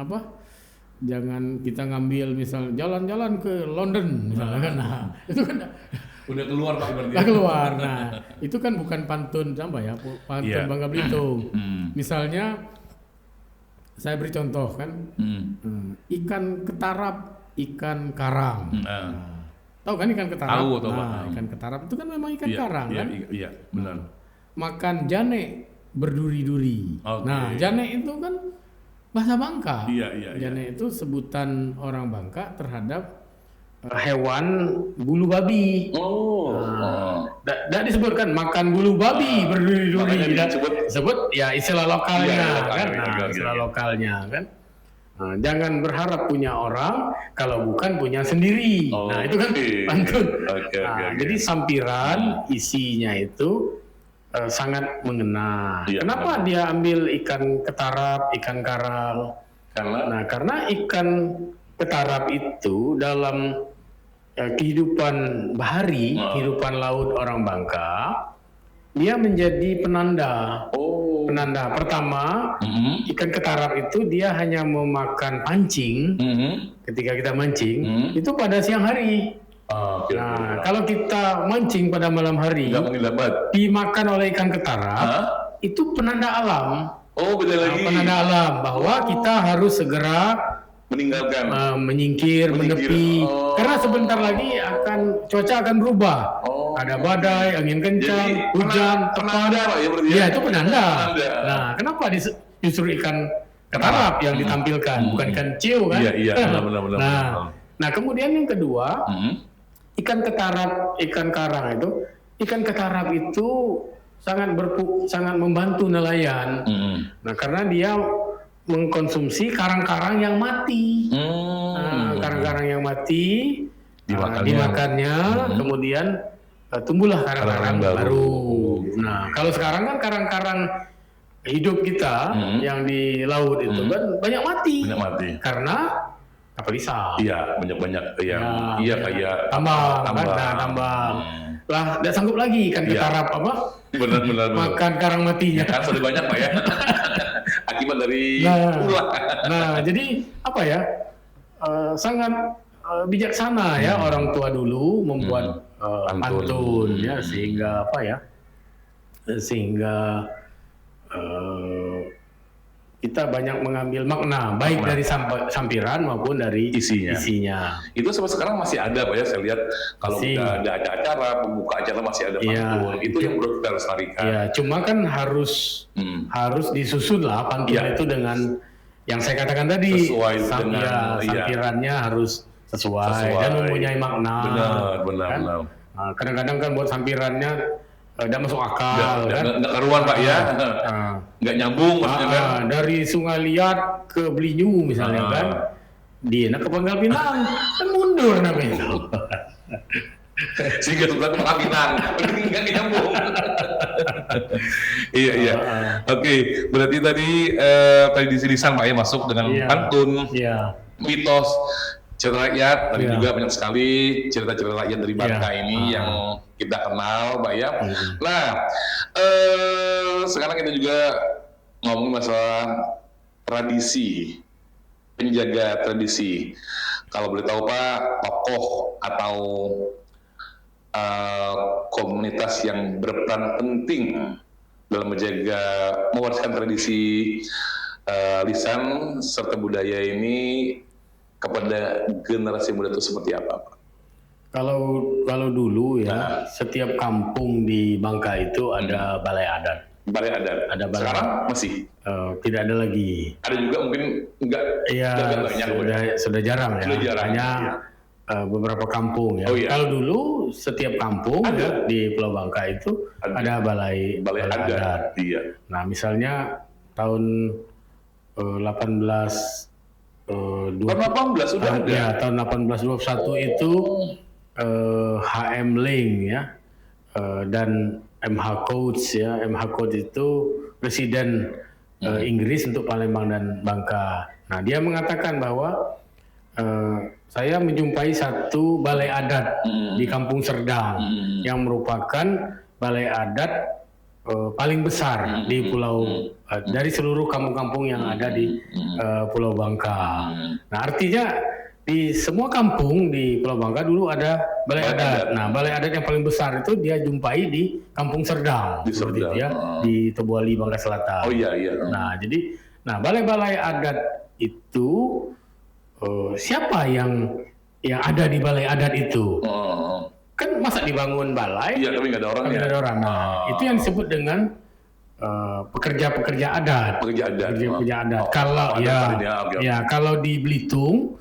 kita ngambil misal jalan-jalan ke London misalnya kan. Nah, itu kan Udah keluar Pak berarti. udah keluar. Nah, itu kan bukan pantun pantun Bangka Belitung. Misalnya saya beri contoh kan, ikan ketarap, ikan karang. Nah, tahu kan ikan ketarap? Tahu. Ikan ketarap itu kan memang ikan karang kan. Iya, benar. Makan jane berduri-duri. Nah, jane itu kan bahasa Bangka. Iya. Jane itu sebutan orang Bangka terhadap hewan bulu babi. Tidak disebutkan makan bulu babi berduri-duri. Disebut ya istilah lokalnya kan. Istilah lokalnya kan. Nah, jangan berharap punya orang kalau bukan punya sendiri. Nah, itu kan pantun. Jadi sampiran isinya itu sangat mengena. Kenapa dia ambil ikan ketarap, ikan karang? Karena ikan ketarap itu dalam kehidupan bahari, kehidupan laut orang Bangka, dia menjadi penanda. Penanda pertama, ikan ketarap itu dia hanya memakan pancing. Ketika kita mancing, itu pada siang hari. Kalau kita mancing pada malam hari, dimakan oleh ikan ketarap, itu penanda alam. Beda lagi. Penanda alam bahwa kita harus segera meninggalkan, menyingkir, menepi, karena sebentar lagi cuaca akan berubah. Ada badai, angin kencang, hujan, penanda Pak ya berarti. Iya, itu penanda. Nah, kenapa justru ikan ketarap yang ditampilkan, bukan ikan ciu kan? Iya, benar. Nah, kemudian yang kedua, ikan ketarap, ikan karang itu, ikan ketarap itu sangat membantu nelayan. Nah, karena dia mengkonsumsi karang-karang yang mati. Karang-karang yang mati dimakannya, kemudian tumbuhlah karang-karang baru. Nah, kalau sekarang kan karang-karang hidup kita yang di laut itu kan banyak mati. Karena kapal isap. Iya, banyak kayak tambang. Lah, tidak sanggup lagi ikan ketarap benar. makan karang matinya. Kan sudah banyak Pak ya. Akibat dari ulah. Nah, jadi sangat bijaksana ya orang tua dulu membuat pantun ya, sehingga kita banyak mengambil makna baik dari sampiran maupun dari isinya. Itu sampai sekarang masih ada Pak ya, saya lihat kalau udah ada acara pembuka acara masih ada pantun. Itu yang perlu kita lestarikan. Ya, cuma kan harus disusun lah pantun itu dengan yang saya katakan tadi, sampirannya harus sesuai dan mempunyai makna. Benar. Nah, kadang-kadang kan buat sampirannya tidak masuk akal, nggak karuan Pak ya, nggak nyambung maksudnya kan. Dari Sungai Liat ke Belinyu misalnya kan, dia ke Pangkal Pinang kan mundur namanya. Sehingga tuh ke Pangkal Pinang nggak nyambung. Iya. Oke, berarti tadi tradisi lisan Pak ya masuk dengan pantun, mitos, cerita rakyat, tadi juga banyak sekali cerita-cerita rakyat dari Bangka ini yang kita kenal, Pak ya. Nah, sekarang kita juga ngomong masalah tradisi, penjaga tradisi. Kalau boleh tahu Pak, tokoh atau komunitas yang berperan penting dalam menjaga, mewariskan tradisi lisan serta budaya ini kepada generasi muda itu seperti apa, Pak? Kalau dulu ya, setiap kampung di Bangka itu ada balai adat. Balai adat. Ada balai. Sekarang masih? Tidak ada lagi. Ada juga mungkin enggak banyak. Sudah jarang ya. Hanya beberapa kampung ya. Kalau dulu setiap kampung di Pulau Bangka itu ada balai adat. Iya. Nah, misalnya tahun 18 Tahun 18 sudah ada. Ya, tahun 1821 itu HM Ling ya, dan MH Coates ya. MH Coates itu presiden Inggris untuk Palembang dan Bangka. Nah, dia mengatakan bahwa saya menjumpai satu balai adat di Kampung Serdang yang merupakan balai adat paling besar di pulau dari seluruh kampung-kampung yang ada di Pulau Bangka. Nah, artinya di semua kampung di Pulau Bangka dulu ada balai adat. Nah, balai adat yang paling besar itu dia jumpai di Kampung Serdang, seperti itu ya, di Tebuali, Bangka Selatan. Oh iya. Nah, jadi balai-balai adat itu siapa yang ada di balai adat itu? Kan masa dibangun balai? Iya, tapi nggak ada orangnya. Nggak ada orang. Nah, itu yang disebut dengan pekerja-pekerja adat. Pekerja adat. Kalau kalau di Belitung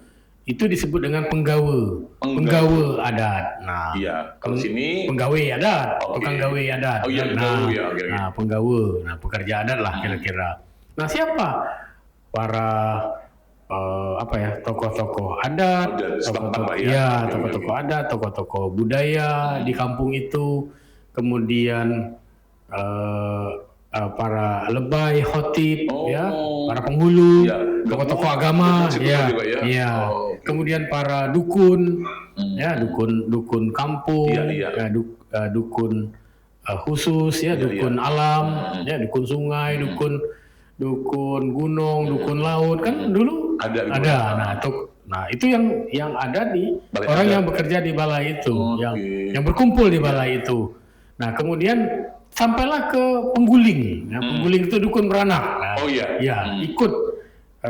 itu disebut dengan penggawe adat. Nah, iya. Kalau sini penggawe adat, tukang gawe adat. Oh iya, penggawe. Nah, pekerja adat lah kira-kira. Nah, siapa para tokoh-tokoh adat, tokoh-tokoh adat, tokoh-tokoh budaya di kampung itu, kemudian para lebay, khotib, para penghulu, tokoh-tokoh agama, kemudian para dukun, dukun kampung, dukun khusus, dukun alam, dukun sungai, dukun gunung, dukun laut, kan dulu ada. Nah, itu yang ada di balai orang yang bekerja di balai itu, yang berkumpul di balai itu. Nah, kemudian sampailah ke pengguling. Pengguling itu dukun beranak. Nah, ikut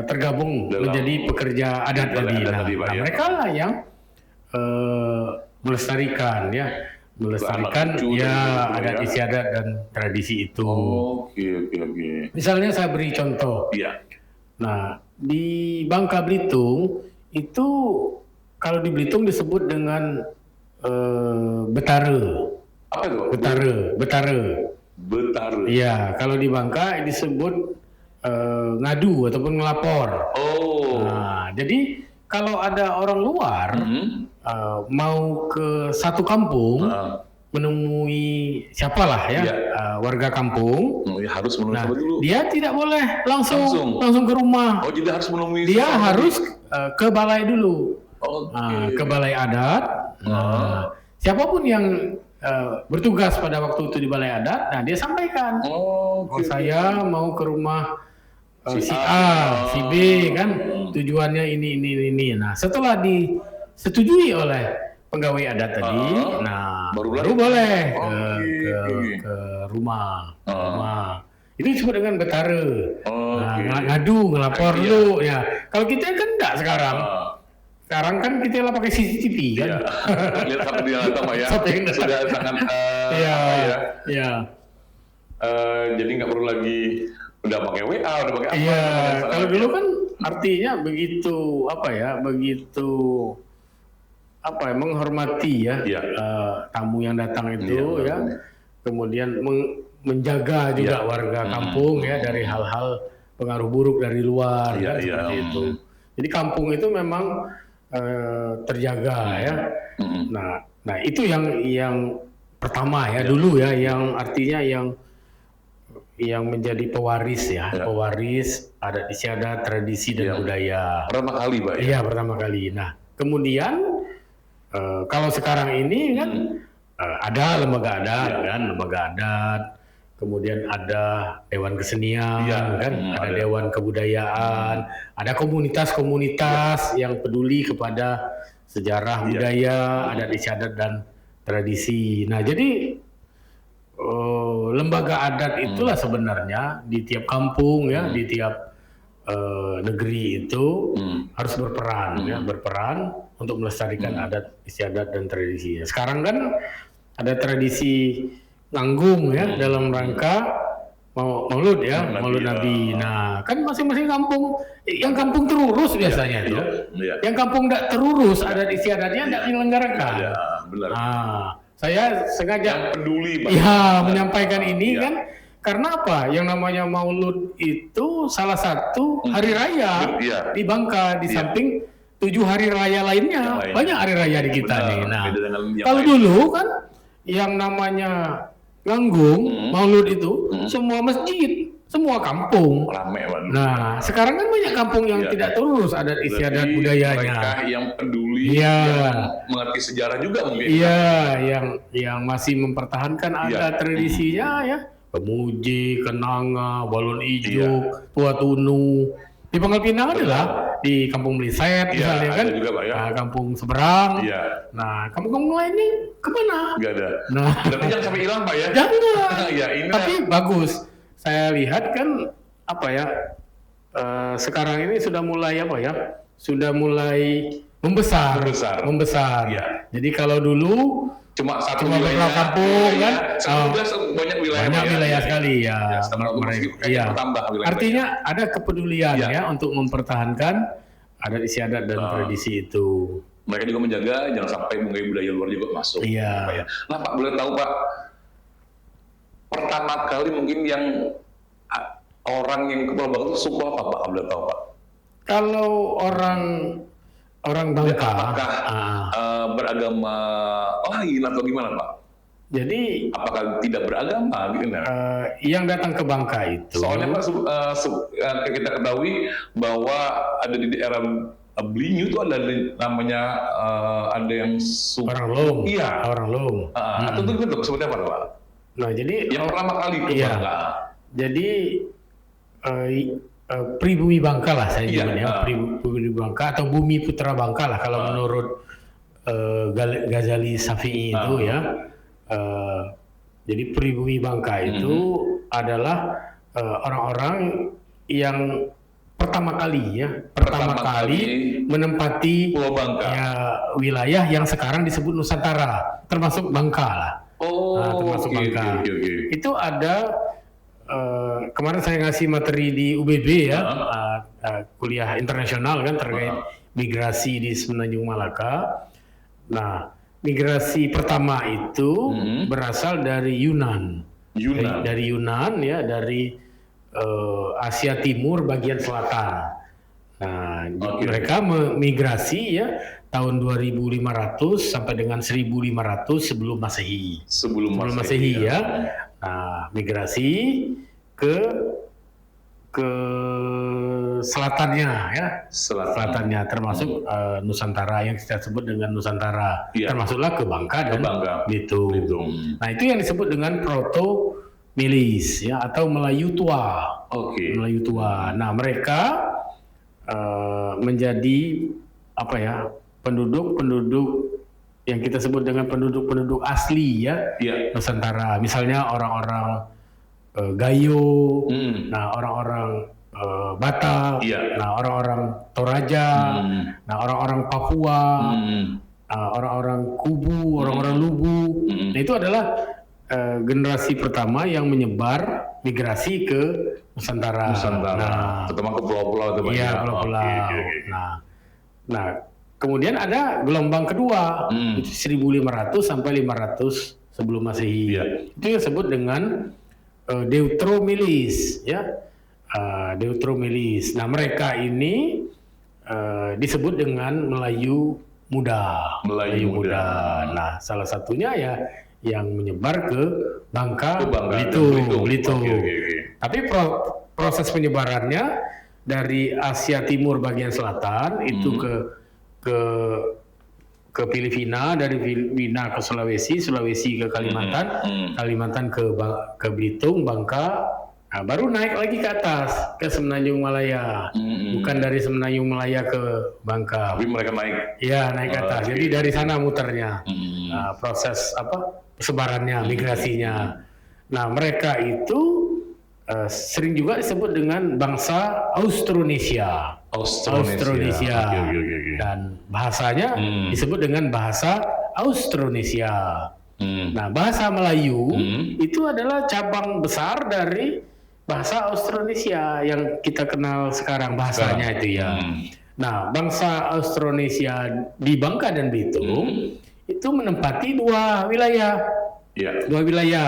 tergabung menjadi pekerja adat tadi. Nah, mereka lah yang melestarikan adat istiadat dan tradisi itu. Misalnya saya beri contoh. Nah, di Bangka Belitung itu kalau di Belitung disebut dengan betare. Apa itu? Betare. Iya, kalau di Bangka disebut ngadu ataupun ngelapor. Nah, jadi kalau ada orang luar mau ke satu kampung menemui siapalah warga kampung, harus menemui dulu. Dia tidak boleh langsung ke rumah. Oh, jadi harus menemui. Dia harus ke balai dulu. Ke balai adat. Siapapun yang bertugas pada waktu itu di balai adat, nah dia sampaikan. Saya mau ke rumah si A, si B, kan tujuannya ini. Nah, setelah disetujui oleh pegawai adat tadi, baru boleh ke rumah. Itu disebut dengan betare. Ngadu, ngelapor dulu ya. Kalau kita kan enggak sekarang. Sekarang kan kita lah pakai CCTV kan. Lihat sampai di datang ya. Sudah sangat jadi nggak perlu lagi udah pakai WA, udah pakai apa. Iya, kalau dulu kan artinya begitu menghormati tamu yang datang itu kemudian menjaga juga warga kampung dari hal-hal pengaruh buruk dari luar seperti itu. Jadi kampung itu memang terjaga Nah, itu yang pertama dulu yang artinya yang menjadi pewaris pewaris adat istiadat, tradisi dan budaya. Pertama kali, Pak. Iya, pertama kali. Nah, kemudian kalau sekarang ini kan ada lembaga adat, kemudian ada dewan kesenian, ada dewan kebudayaan, ada komunitas-komunitas yang peduli kepada sejarah budaya, adat istiadat dan tradisi. Nah, jadi lembaga adat itulah sebenarnya di tiap kampung di tiap negeri itu harus berperan untuk melestarikan adat istiadat dan tradisi. Sekarang kan ada tradisi nganggung dalam rangka Maulud Maulud Nabi. Nah, kan masing-masing kampung, yang kampung terurus biasanya itu. Yang kampung tidak terurus adat istiadatnya tidak dilenggarakan. Benar. Nah, saya sengaja peduli menyampaikan ini kan Karena apa? Yang namanya Maulud itu salah satu hari raya Iya. di Bangka di Iya. samping 7 hari raya lainnya. Yang lain. Banyak hari raya di kita Benar, nih. Nah, beda dengan yang kalau lain. dulu kan yang namanya Nganggung Maulud itu semua masjid, semua kampung. Rame banget. Nah, sekarang kan banyak kampung yang Iya. tidak terurus adat istiadat Berarti budayanya. mereka yang peduli, Iya. yang mengerti sejarah juga mungkin. Iya, yang masih mempertahankan adat tradisinya ya. Kemuji, Kenanga, Balon Ijo, Tua Tunu. Di Pangkal Pinang adalah di Kampung Meliset Iya, misalnya ada kan. juga, Pak, ya. Nah, Kampung Seberang. Iya. Nah, kampung-kampung lain ini kemana? Nggak ada. Nah, Berarti jangan sampai hilang Pak ya. jangan. Ya ini Tapi bagus. Saya lihat kan apa ya? Sekarang ini sudah mulai apa ya? Sudah mulai membesar. Membesar. Iya. Jadi kalau dulu cuma satu cuma wilayah, beberapa kampung ya, kan? sekarang udah banyak wilayah. Banyak Pak, ya. wilayah Iya, sekali ya. Ya, sekarang Iya. bertambah wilayah. Artinya ada kepedulian Iya. ya untuk mempertahankan adat istiadat dan tradisi itu. Mereka juga menjaga jangan sampai budaya luar juga masuk. Iya. Pak, ya. Nah Pak, boleh tahu Pak, pertama kali mungkin yang orang yang ke Pulau Bangka itu suku apa Pak? Boleh tahu Pak? Kalau orang Bangka, Apakah beragama lain atau gimana Pak? jadi Apakah tidak beragama gitu? yang datang ke Bangka itu, Soalnya Pak, kita ketahui bahwa ada di daerah Belinyu itu ada namanya ada yang orang Long, Iya. orang Long. Atau itu seperti apa Pak? Nah, jadi Yang pertama kali ke Iya. Bangka. jadi pribumi Bangka lah saya Iya, nyebutnya, pribumi Bangka atau bumi putra Bangka lah kalau menurut Ghazali Syafi'i itu ya. Jadi pribumi Bangka itu adalah orang-orang yang pertama kali menempati Pulau Bangka. ya, wilayah yang sekarang disebut Nusantara, termasuk Bangka lah. Oh, Termasuk oke, Bangka. oke. Itu ada kemarin saya ngasih materi di UBB ya, kuliah internasional kan terkait migrasi di Semenanjung Malaka. Nah, migrasi pertama itu berasal dari Yunan. Dari Yunan ya, dari Asia Timur bagian selatan. Nah, mereka memigrasi ya tahun 2500 sampai dengan 1500 sebelum Masehi. Sebelum Masehi ya. Nah, migrasi ke selatannya ya. Selatannya termasuk Nusantara yang kita sebut dengan Nusantara. Iya. Termasuklah ke Bangka dan Belitung. Nah, itu yang disebut dengan Proto Milis ya atau Melayu Tua. Oke. Melayu Tua. Nah, mereka menjadi apa ya? Penduduk yang kita sebut dengan penduduk asli ya. Iya. Nusantara. Misalnya orang-orang Gayo, nah orang-orang Batak, nah orang-orang Toraja, nah orang-orang Papua, orang-orang Kubu, orang-orang Lubu. Nah, itu adalah generasi pertama yang menyebar migrasi ke Nusantara. Nah, terutama ke pulau-pulau itu Pak. iya, pulau-pulau. Oke. Nah, kemudian ada gelombang kedua, itu 1500 sampai 500 sebelum Masehi. Iya. Itu yang disebut dengan Deuteromilis, ya. Deuteromilis. Nah, mereka ini disebut dengan Melayu Muda. Melayu Muda. Nah, salah satunya ya yang menyebar ke Bangka, Belitung. Oke. Tapi proses penyebarannya dari Asia Timur bagian selatan itu ke Filipina, dari Filipina ke Sulawesi ke Kalimantan, Kalimantan ke Belitung, Bangka, nah, baru naik lagi ke atas ke Semenanjung Malaya, bukan dari Semenanjung Malaya ke Bangka. Tapi mereka naik. Iya, naik ke atas. Jadi dari sana muternya. Nah, proses persebarannya, migrasinya. Nah, mereka itu sering juga disebut dengan bangsa Austronesia. Austronesia. Oke. Dan bahasanya disebut dengan bahasa Austronesia. Nah, bahasa Melayu itu adalah cabang besar dari bahasa Austronesia yang kita kenal sekarang bahasanya itu ya. Nah, bangsa Austronesia di Bangka dan Belitung itu menempati dua wilayah. Iya. Dua wilayah.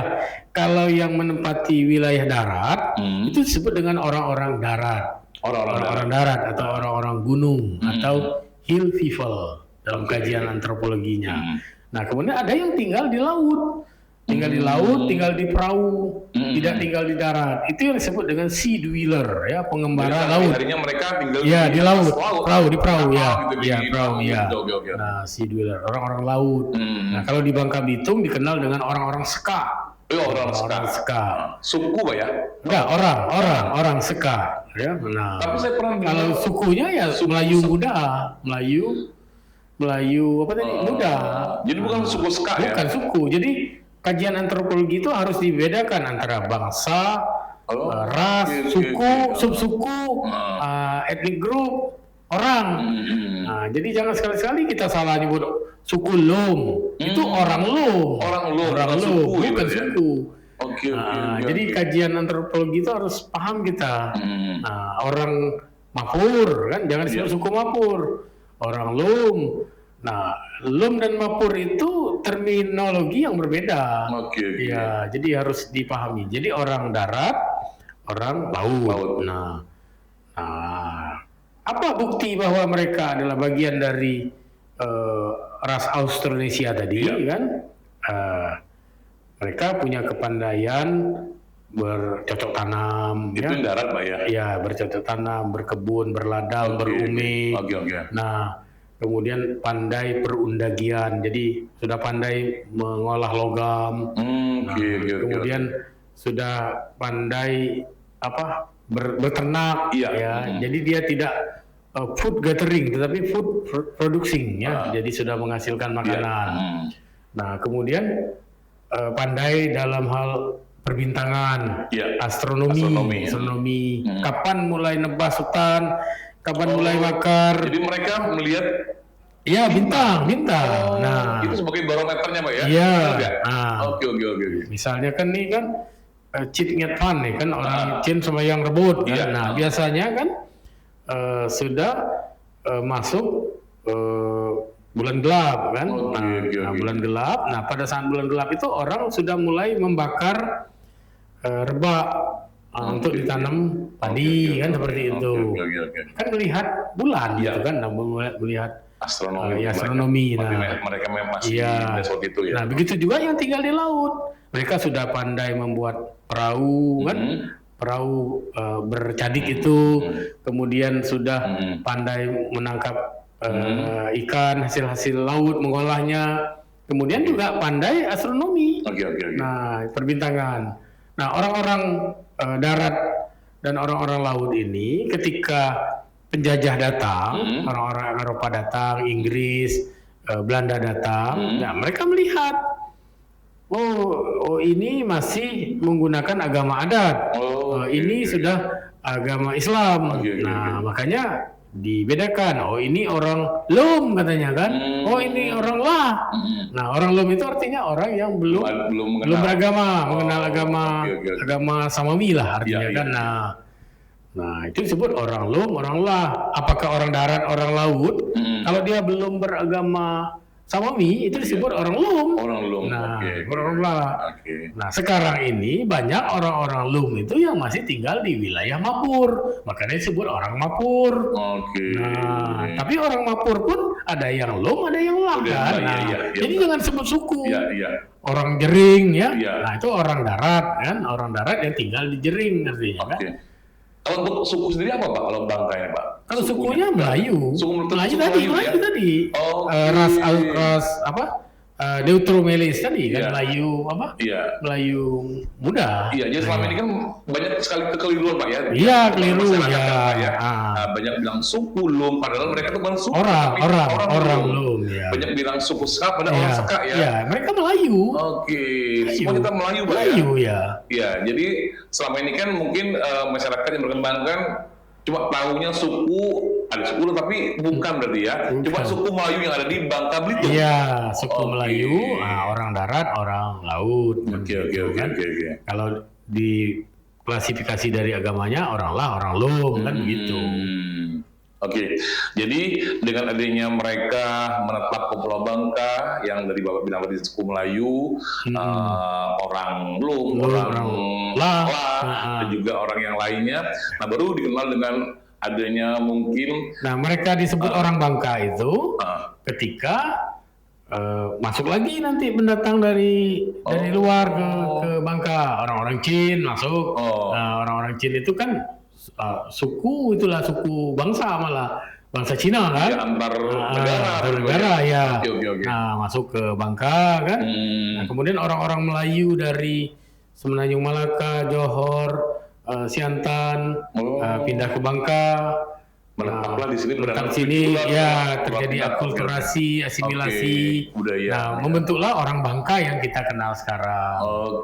Kalau yang menempati wilayah darat itu disebut dengan orang-orang darat. Orang-orang darat atau orang-orang gunung atau hill people dalam kajian antropologinya. Nah, kemudian ada yang tinggal di laut. Tinggal di laut, tinggal di perahu, tidak tinggal di darat. Itu yang disebut dengan sea dweller, ya, pengembara laut. Harinya mereka tinggal di laut, perahu ya, gitu, ya perahu ya. Okay. Nah, sea dweller, orang-orang laut. Nah, kalau di Bangka Belitung dikenal dengan orang-orang Seka. Orang Seka. Suku Pak ya? Enggak, orang Seka. Ya, nah. Tapi saya pernah kalau sukunya ya Melayu muda, Melayu apa tadi? Muda. Jadi bukan suku Seka ya? Bukan suku. Jadi kajian antropologi itu harus dibedakan antara bangsa, ras, suku, subsuku, ethnic group, orang. Nah, jadi jangan sekali-sekali kita salah nyebut suku Lom. Itu orang Lom. Orang Lom, bukan suku. Oke. Jadi kajian antropologi itu harus paham kita. Nah, orang Mapur kan, jangan disebut suku Mapur. Orang Lom. Nah, Lom dan Mapur itu terminologi yang berbeda. Ya, jadi harus dipahami. Jadi orang darat, orang laut. Nah, apa bukti bahwa mereka adalah bagian dari ras Austronesia tadi kan? Mereka punya kepandaian bercocok tanam. Itu ya? Darat, Pak ya? Ya, bercocok tanam, berkebun, berladang, berume. Nah, kemudian pandai perundagian, jadi sudah pandai mengolah logam. Kemudian sudah pandai berternak, ya. Jadi dia tidak food gathering, tetapi food producing, ya. Jadi sudah menghasilkan makanan. Nah, kemudian pandai dalam hal perbintangan, astronomi. Kapan mulai nebas hutan? Kapan mulai makar? Jadi mereka melihat bintang. Nah, itu sebagai barometernya, Pak ya? Iya. Oke. Misalnya kan nih kan Cit Nget Pan nih kan orang Chin sama yang rebut kan. Nah, biasanya kan sudah masuk bulan gelap kan. Bulan gelap. Nah, pada saat bulan gelap itu orang sudah mulai membakar rebak untuk ditanam padi kan seperti itu. Kan melihat bulan gitu kan, melihat astronomi. Nah, mereka masih seperti itu ya. Nah, begitu juga yang tinggal di laut. Mereka sudah pandai membuat perahu kan, perahu bercadik itu. Kemudian sudah pandai menangkap ikan, hasil-hasil laut, mengolahnya. Kemudian juga pandai astronomi. Nah, perbintangan. Nah, orang-orang darat dan orang-orang laut ini ketika penjajah datang, orang-orang Eropa datang, Inggris, Belanda datang, nah mereka melihat, oh ini masih menggunakan agama adat, ini sudah agama Islam. Makanya dibedakan, oh ini orang Lom katanya kan, oh ini orang Lah. Nah, orang Lom itu artinya orang yang belum beragama, mengenal agama Samami lah artinya kan. Nah itu disebut orang Lom, orang Lah. Apakah orang darat, orang laut? Kalau dia belum beragama Samami itu disebut orang Lom. Nah, orang Lah. Nah, sekarang ini banyak orang-orang Lom itu yang masih tinggal di wilayah Mapur. Makanya disebut orang Mapur. Nah, tapi orang Mapur pun ada yang Lom, ada yang Lah kan. Jadi jangan sebut suku. Orang Jering ya. Nah, itu orang darat kan, orang darat yang tinggal di Jering artinya kan. Kalau untuk suku sendiri apa Pak? Kalau Bangka ini Pak? Kalau sukunya Melayu. Melayu tadi. Ras Deutromeles tadi kan, Melayu Melayu muda. Iya, jadi selama ini kan banyak sekali kekeliruan Pak ya. Iya, keliru ya. Banyak bilang suku Lom, padahal mereka tuh bukan suku. Orang Lom ya. Banyak bilang suku Seka, padahal orang Seka ya. Iya, mereka Melayu. Semua kita Melayu Pak ya. Melayu ya. Iya, jadi selama ini kan mungkin masyarakat yang berkembang kan cuma tahunya suku, ada suku tapi bukan berarti ya. Cuma suku Melayu yang ada di Bangka Belitung. Iya, suku Melayu, orang darat, orang laut. Oke. Kalau di klasifikasi dari agamanya orang Lah, orang Lom kan begitu. Oke, jadi dengan adanya mereka menetap ke Pulau Bangka yang dari Bapak bilang tadi suku Melayu, orang Lung, orang Lah, dan juga orang yang lainnya, nah baru dikenal dengan adanya mungkin. Nah, mereka disebut orang Bangka itu ketika masuk lagi nanti pendatang dari luar ke Bangka, orang-orang Chin masuk. Nah, orang-orang Chin itu kan suku bangsa malah bangsa Cina kan, ya, antar negara ya. Okay. Nah, masuk ke Bangka kan. Nah, kemudian orang-orang Melayu dari Semenanjung Malaka, Johor, Siantan pindah ke Bangka. Menetaplah di sini, menetap sini ya, terjadi akulturasi, asimilasi. Budaya. Nah, membentuklah orang Bangka yang kita kenal sekarang.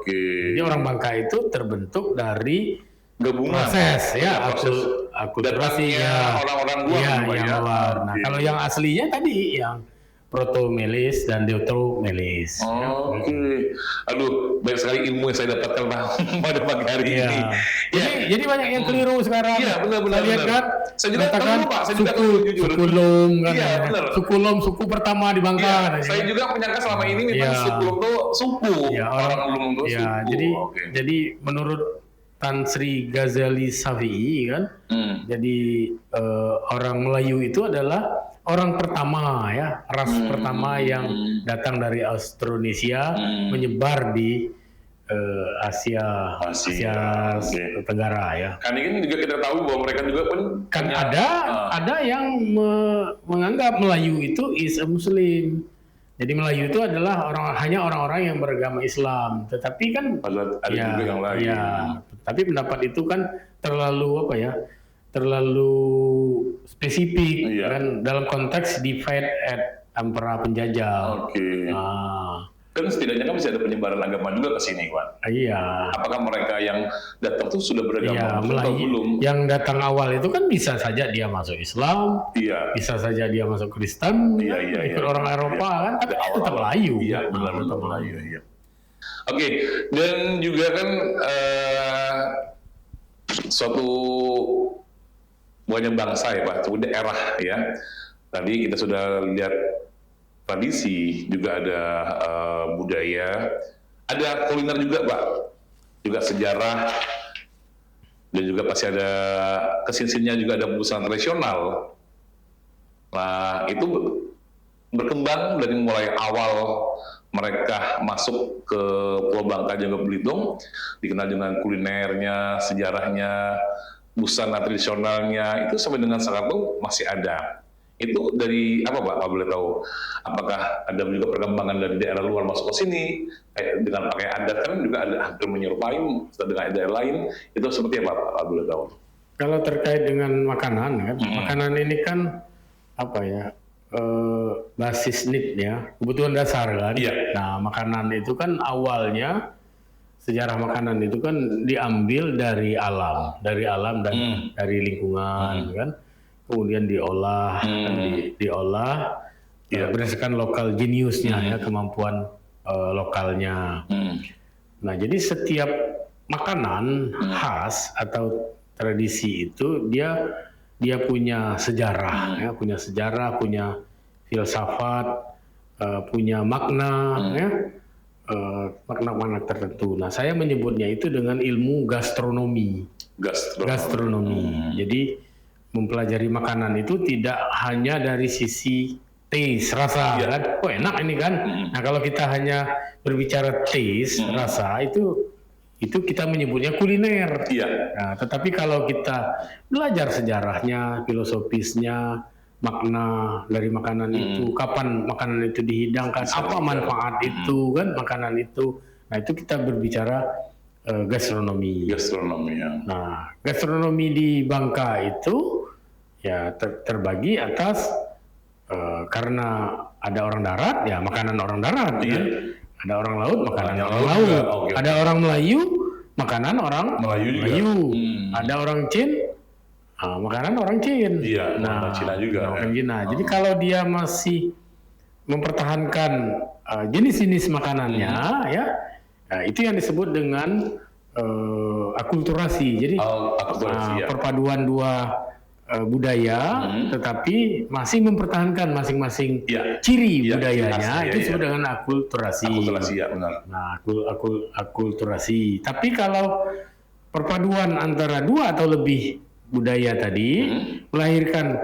Jadi orang Bangka itu terbentuk dari gabungan proses akulturasi orang-orang luar. Nah, kalau yang aslinya tadi yang Proto-Melis dan Deutero-Melis. Aduh, banyak sekali ilmu yang saya dapatkan pada pagi hari ini. Jadi banyak yang keliru sekarang. Iya, benar. Lihat kan? Saya juga tahu, Pak. Saya juga jujur. Suku Lom kan. Iya, benar. Suku Lom, suku pertama di Bangka. Saya juga menyangka selama ini memang suku Lom itu suku. Orang Lom itu suku. Jadi menurut Tan Sri Ghazali Shafi'i kan, jadi orang Melayu itu adalah orang pertama ya, ras pertama yang datang dari Austronesia menyebar di Asia Tenggara ya. Kan ini juga kita tahu bahwa mereka juga kan ada yang menganggap Melayu itu is a Muslim. Jadi Melayu itu adalah hanya orang-orang yang beragama Islam, tetapi kan ada juga yang lain. Ya, tapi pendapat itu kan terlalu spesifik kan dalam konteks divide at antara penjajah. Kan setidaknya kan bisa ada penyebaran agama juga ke sini, Wan. Iya. Apakah mereka yang datang tuh sudah beragama atau belum? Yang datang awal itu kan bisa saja dia masuk Islam, bisa saja dia masuk Kristen, ikut orang Eropa kan, tapi tetap Melayu. Iya, benar tetap Melayu. Iya. Oke, dan juga kan suatu banyak bangsa ya Pak, suatu daerah ya. Tadi kita sudah lihat tradisi, juga ada budaya, ada kuliner juga Pak, juga sejarah, dan juga pasti ada kesinsinnya juga ada busana tradisional. Nah itu berkembang dari mulai awal mereka masuk ke Pulau Bangka Jangga Belitung, dikenal dengan kulinernya, sejarahnya, busana tradisionalnya, itu sampai dengan sekarang masih ada. Itu dari apa Pak boleh tahu? Apakah ada juga perkembangan dari daerah luar masuk ke sini dengan pakai adat kan juga ada hampir menyerupai dengan daerah lain, itu seperti apa Pak boleh tahu? Kalau terkait dengan makanan kan, makanan ini kan apa ya, basis need ya, kebutuhan dasar kan. Nah makanan itu kan awalnya, sejarah makanan itu kan diambil dari alam dan dari lingkungan kan. Kemudian diolah berdasarkan lokal geniusnya ya, kemampuan lokalnya. Nah jadi setiap makanan khas atau tradisi itu dia punya sejarah ya, punya filsafat, punya makna ya, makna-makna tertentu. Nah saya menyebutnya itu dengan ilmu gastronomi. Jadi mempelajari makanan itu tidak hanya dari sisi taste, rasa kan, enak ini kan. Nah kalau kita hanya berbicara taste, rasa itu kita menyebutnya kuliner. Nah, tetapi kalau kita belajar sejarahnya, filosofisnya, makna dari makanan itu, kapan makanan itu dihidangkan, apa manfaat itu kan makanan itu. Nah itu kita berbicara gastronomi. Nah gastronomi di Bangka itu ya terbagi atas karena ada orang darat ya makanan orang darat ya. Ada orang laut makanan orang laut. Ada orang Melayu makanan orang Melayu. Ada orang Chin makanan orang Chin. Nah Cina juga. Orang Cina. Jadi kalau dia masih mempertahankan jenis-jenis makanannya ya, itu yang disebut dengan akulturasi. Jadi perpaduan dua budaya, tetapi masih mempertahankan masing-masing ciri budayanya, itu disebut dengan akulturasi. Akulturasi, ya benar. Nah, akulturasi. Tapi kalau perpaduan antara dua atau lebih budaya tadi melahirkan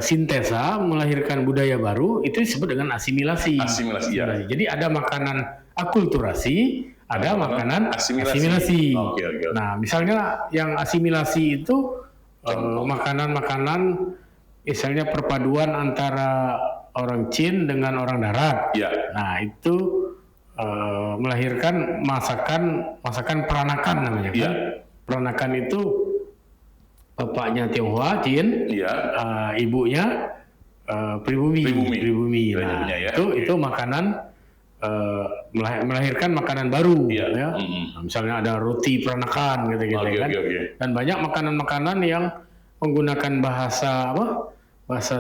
sintesa, melahirkan budaya baru, itu disebut dengan asimilasi. Asimilasi. Jadi ada makanan akulturasi, ada makanan asimilasi. Oke. Nah, misalnya yang asimilasi itu makanan-makanan, misalnya perpaduan antara orang Chin dengan orang darat. Nah, itu melahirkan masakan peranakan namanya kan. Peranakan itu bapaknya Tionghoa, Chin, ibunya pribumi. Nah, itu makanan melahirkan makanan baru, ya. Nah, misalnya ada roti peranakan, gitu kan. Dan banyak makanan-makanan yang menggunakan bahasa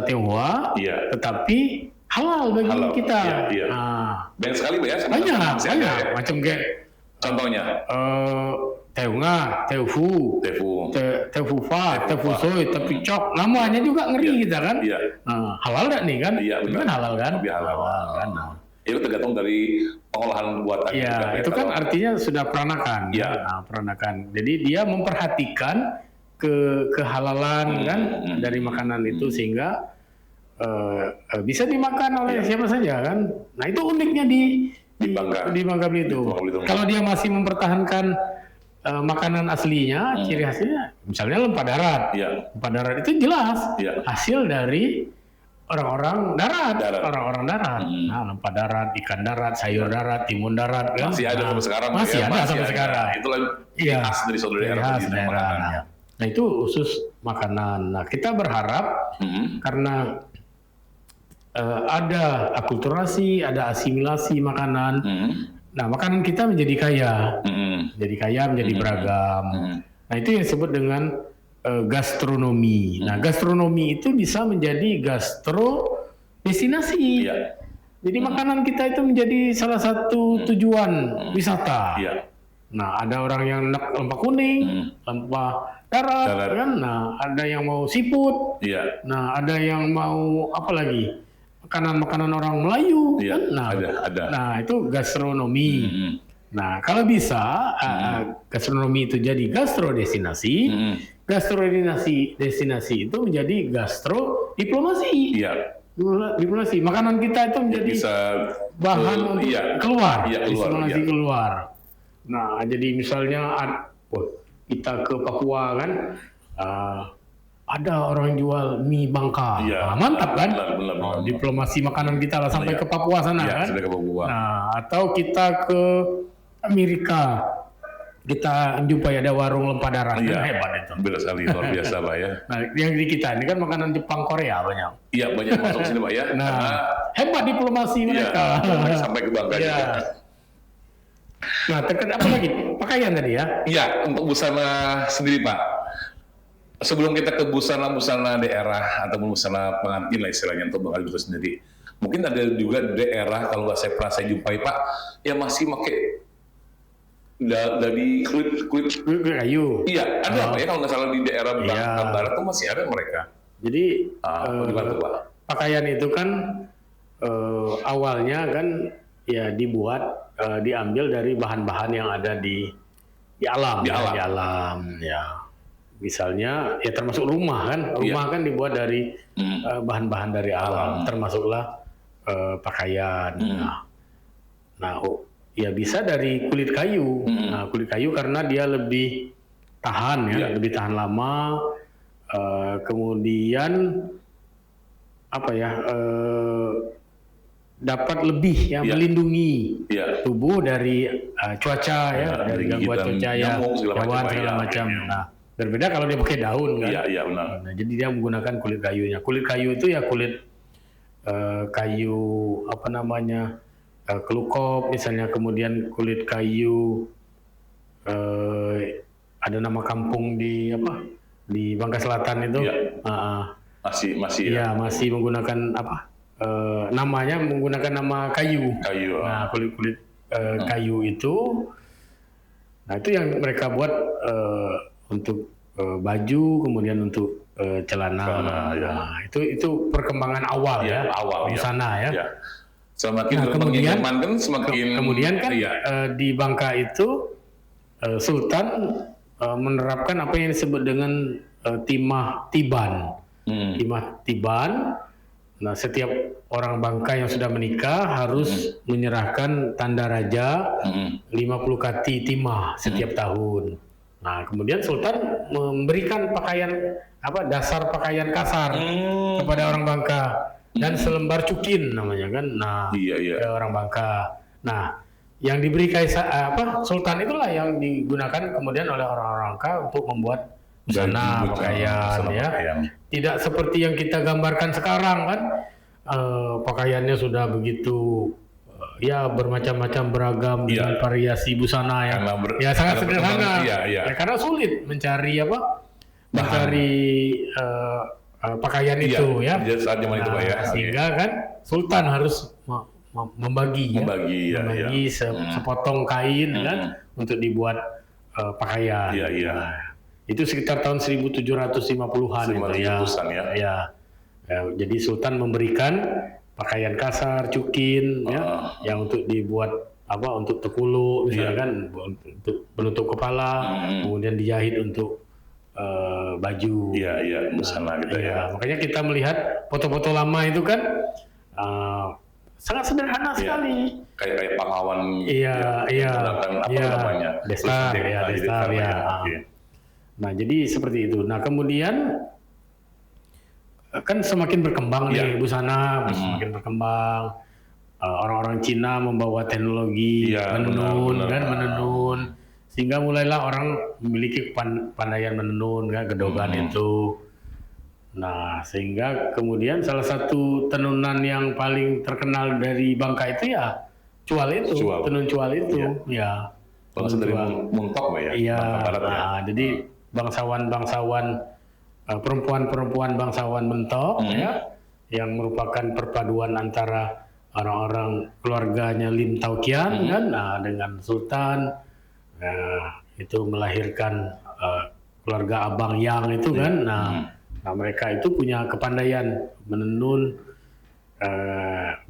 Tionghoa, tetapi halal bagi kita. Nah, banyak sekali ya. Banyak. Macam kayak contohnya. Teunga, teufu fa, tefu soy, tefu cok, namanya juga ngeri kita kan. Halal nggak nih kan? Itu kan halal kan? Halal kan. Itu tergantung dari pengolahan buatan. Itu kan artinya sudah peranakan. Nah, peranakan. Jadi dia memperhatikan kehalalan kan dari makanan itu sehingga bisa dimakan oleh siapa saja kan. Nah, itu uniknya di Bangka Belitung. Kalau dia masih mempertahankan makanan aslinya, ciri khasnya, misalnya lempah darat. Lempah darat itu jelas hasil dari orang-orang darat. Nah, lempah darat, ikan darat, sayur darat, timun darat, kan? Masih ada sampai sekarang. Masih ada sampai sekarang. Itulah khas dari suatu daerah. Nah, itu khusus makanan. Nah, kita berharap karena ada akulturasi, ada asimilasi makanan. Nah, makanan kita menjadi kaya, menjadi beragam. Nah, itu yang disebut dengan gastronomi. Nah, gastronomi itu bisa menjadi gastro destinasi. Jadi makanan kita itu menjadi salah satu tujuan wisata. Nah, ada orang yang lempah kuning, lempah darat, kan? Nah, ada yang mau siput. Nah, ada yang mau apa lagi? Makanan orang Melayu, kan? Ada. Nah, itu gastronomi. Nah, kalau bisa gastronomi itu jadi gastro destinasi, gastro destinasi itu menjadi gastro diplomasi. Diplomasi. Makanan kita itu menjadi bisa bahan untuk keluar, diplomasi keluar. Nah, jadi misalnya kita ke Papua kan, ada orang jual mie Bangka, mantap kan? Benar. Diplomasi makanan kita lah sampai ke Papua sana kan? Sampai ke Papua. Nah, atau kita ke Amerika, kita jumpai ada warung lempah darat, kan hebat itu. Benar sekali, luar biasa Pak ya. Nah, yang di kita ini kan makanan Jepang, Korea banyak. Banyak masuk sini Pak ya. Nah, hebat diplomasi mereka. Sampai ke Bangka juga. Nah, terkait apa lagi? Pakaian tadi ya? Untuk busana sendiri Pak. Sebelum kita ke busana daerah ataupun busana pengantin lah istilahnya untuk Bangka Belitung sendiri, mungkin ada juga daerah kalau nggak saya pernah saya jumpai Pak yang masih pakai dari kulit kayu. Ada Pak ya, kalau nggak salah di daerah Bangka Barat tuh masih ada mereka. Jadi gimana tuh Pak? Pakaian itu kan awalnya kan diambil dari bahan-bahan yang ada di alam. Misalnya termasuk rumah kan, kan dibuat dari bahan-bahan dari alam, termasuklah pakaian. Bisa dari kulit kayu. Nah, kulit kayu karena dia lebih tahan lebih tahan lama. Kemudian dapat lebih melindungi tubuh dari cuaca dari gangguan cuaca segala macam. Nah, berbeda kalau dia pakai daun kan. Benar. Nah, jadi dia menggunakan kulit kayunya. Kulit kayu itu kulit kayu kelukop misalnya, kemudian kulit kayu ada nama kampung di Bangka Selatan itu. Masih menggunakan namanya menggunakan nama kayu. Nah, kulit kayu itu, nah itu yang mereka buat untuk baju, kemudian untuk celana. Ya. Nah, itu perkembangan awal ya, busana ya. Ya. Semakin Nah, kemudian zaman kan semakin kemudian kan di Bangka itu Sultan menerapkan apa yang disebut dengan timah tiban. Timah tiban. Nah, setiap orang Bangka yang sudah menikah harus menyerahkan tanda raja 50 kati timah setiap tahun. Nah, kemudian Sultan memberikan pakaian dasar pakaian kasar kepada orang Bangka dan selembar cukin namanya kan. Nah, ke orang Bangka. Nah, yang diberi Sultan itulah yang digunakan kemudian oleh orang-orang Bangka untuk membuat busana pakaian ya. Tidak seperti yang kita gambarkan sekarang kan. Pakaiannya sudah begitu bermacam-macam beragam dengan variasi busana yang sangat sederhana. Karena sulit mencari pakaian itu ya. Sehingga kan Sultan harus membagi sepotong kain kan untuk dibuat pakaian. Itu sekitar tahun 1750-an itu ya. Jadi Sultan memberikan pakaian kasar, cukin yang untuk dibuat untuk tekulu misalkan untuk penutup kepala, kemudian dijahit untuk baju. Busana gitu ya. Makanya kita melihat foto-foto lama itu kan sangat sederhana sekali. Kayak pahlawan. Namanya? Destar ya. Nah, jadi seperti itu. Nah, kemudian kan semakin berkembang nih busana, semakin berkembang. Orang-orang Cina membawa teknologi menenun, sehingga mulailah orang memiliki pandaian menenun, gedogan itu. Nah, sehingga kemudian salah satu tenunan yang paling terkenal dari Bangka itu cual itu, tenun cual itu, Langsung dari Muntok ya. Jadi bangsawan-bangsawan perempuan-perempuan bangsawan Mentok yang merupakan perpaduan antara orang-orang keluarganya Lim Taukian dengan Sultan, itu melahirkan keluarga Abang Yang itu kan. Nah, mereka itu punya kepandaian menenun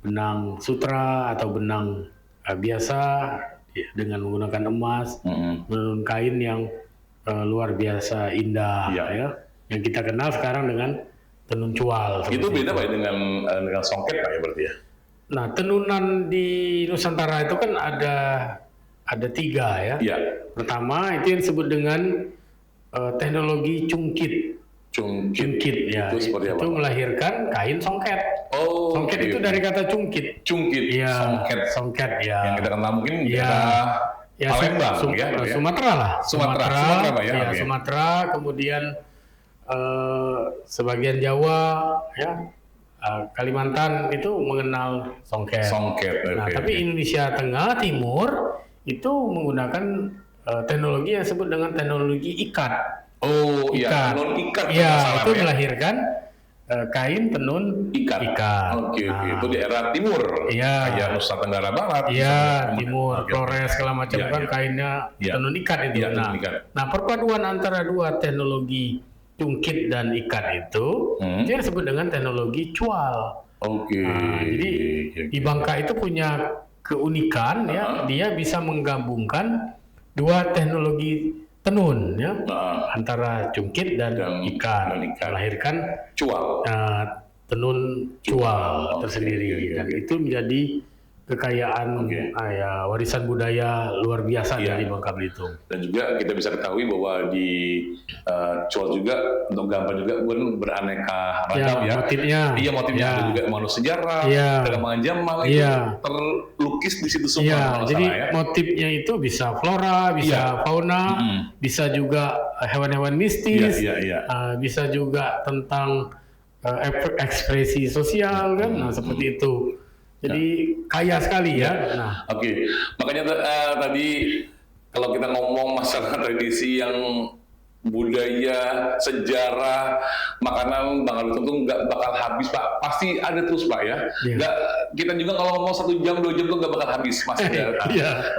benang sutra atau benang biasa dengan menggunakan emas, menenun kain yang luar biasa indah yang kita kenal sekarang dengan tenun cual. Itu beda Pak dengan songket Pak ya berarti ya? Nah, tenunan di Nusantara itu kan ada 3 ya. Pertama itu yang disebut dengan teknologi cungkit. Cungkit ya. Itu melahirkan kain songket. Songket itu dari kata cungkit. Songket ya. Yang kita kenal mungkin Palembang Sumatera lah. Sumatera Pak ya. Sumatera, kemudian sebagian Jawa Kalimantan itu mengenal songket. Nah, tapi Indonesia Tengah Timur itu menggunakan teknologi yang disebut dengan teknologi ikat. Tenun ikat. Itu melahirkan kain tenun ikat. Itu di era timur. Kayak Nusa Tenggara Barat. Timur, Flores segala macam kan kainnya tenun ikat itu. Nah, perpaduan antara dua teknologi cungkit dan ikat itu dia disebut dengan teknologi cual. Jadi di Bangka itu punya keunikan dia bisa menggabungkan dua teknologi tenun antara cungkit dan ikat, melahirkan tenun cual tersendiri. Dan itu menjadi kekayaan warisan budaya luar biasa dari Bangka Belitung. Dan juga kita bisa ketahui bahwa di cual juga untuk gambar juga pun beraneka ragam motifnya. Motifnya ada juga manusia sejarah, perkembangan zaman itu terlukis di situ semua. Jadi motifnya itu bisa flora, bisa fauna, bisa juga hewan-hewan mistis, bisa juga tentang ekspresi sosial kan, seperti itu. Jadi kaya sekali ya. Makanya tadi kalau kita ngomong masalah tradisi yang budaya, sejarah, makanan Bangka Belitung tuh nggak bakal habis Pak. Pasti ada terus Pak ya. Nggak, kita juga kalau mau 1 jam 2 jam tuh nggak bakal habis masih ada.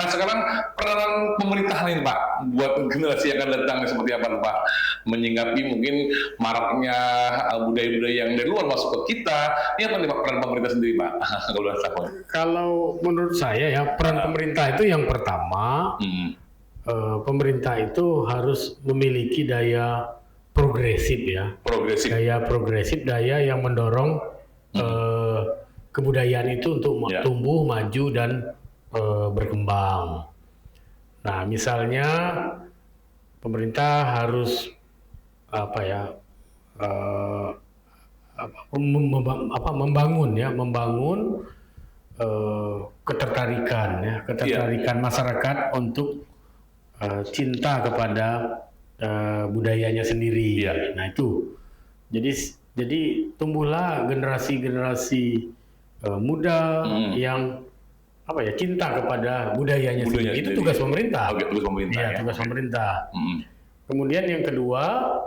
Nah sekarang peranan pemerintah nih Pak buat generasi yang akan datang seperti apa Pak? Menyinggapi mungkin maraknya budaya-budaya yang dari luar masuk ke kita. Ini apa nih Pak peran pemerintah sendiri Pak? Kalau menurut saya ya peran pemerintah itu yang pertama. Pemerintah itu harus memiliki daya progresif ya. Daya progresif, daya yang mendorong kebudayaan itu untuk tumbuh, maju dan berkembang. Nah, misalnya pemerintah harus membangun ketertarikan masyarakat untuk cinta kepada budayanya sendiri. Nah itu, jadi tumbuhlah generasi muda yang cinta kepada budayanya sendiri. Itu tugas pemerintah. Tugas pemerintah. Kemudian yang kedua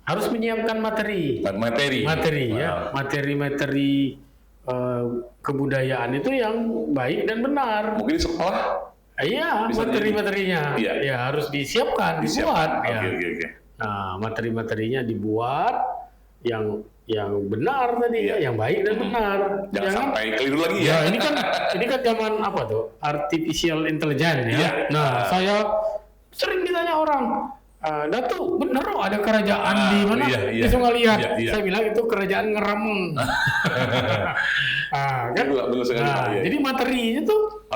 harus menyiapkan materi kebudayaan itu yang baik dan benar. Mungkin sekolah. Iya, materi-materinya harus dibuat. Nah, materi-materinya dibuat yang benar tadi yang baik dan benar. Jangan sampai keliru lagi ya. Ini kan zaman apa tuh? Artificial intelligence ya. Nah, saya sering ditanya orang, Datu, bener ada kerajaan di mana? Di Sungai Liat. Saya bilang itu kerajaan Ngeram. Jadi materinya tuh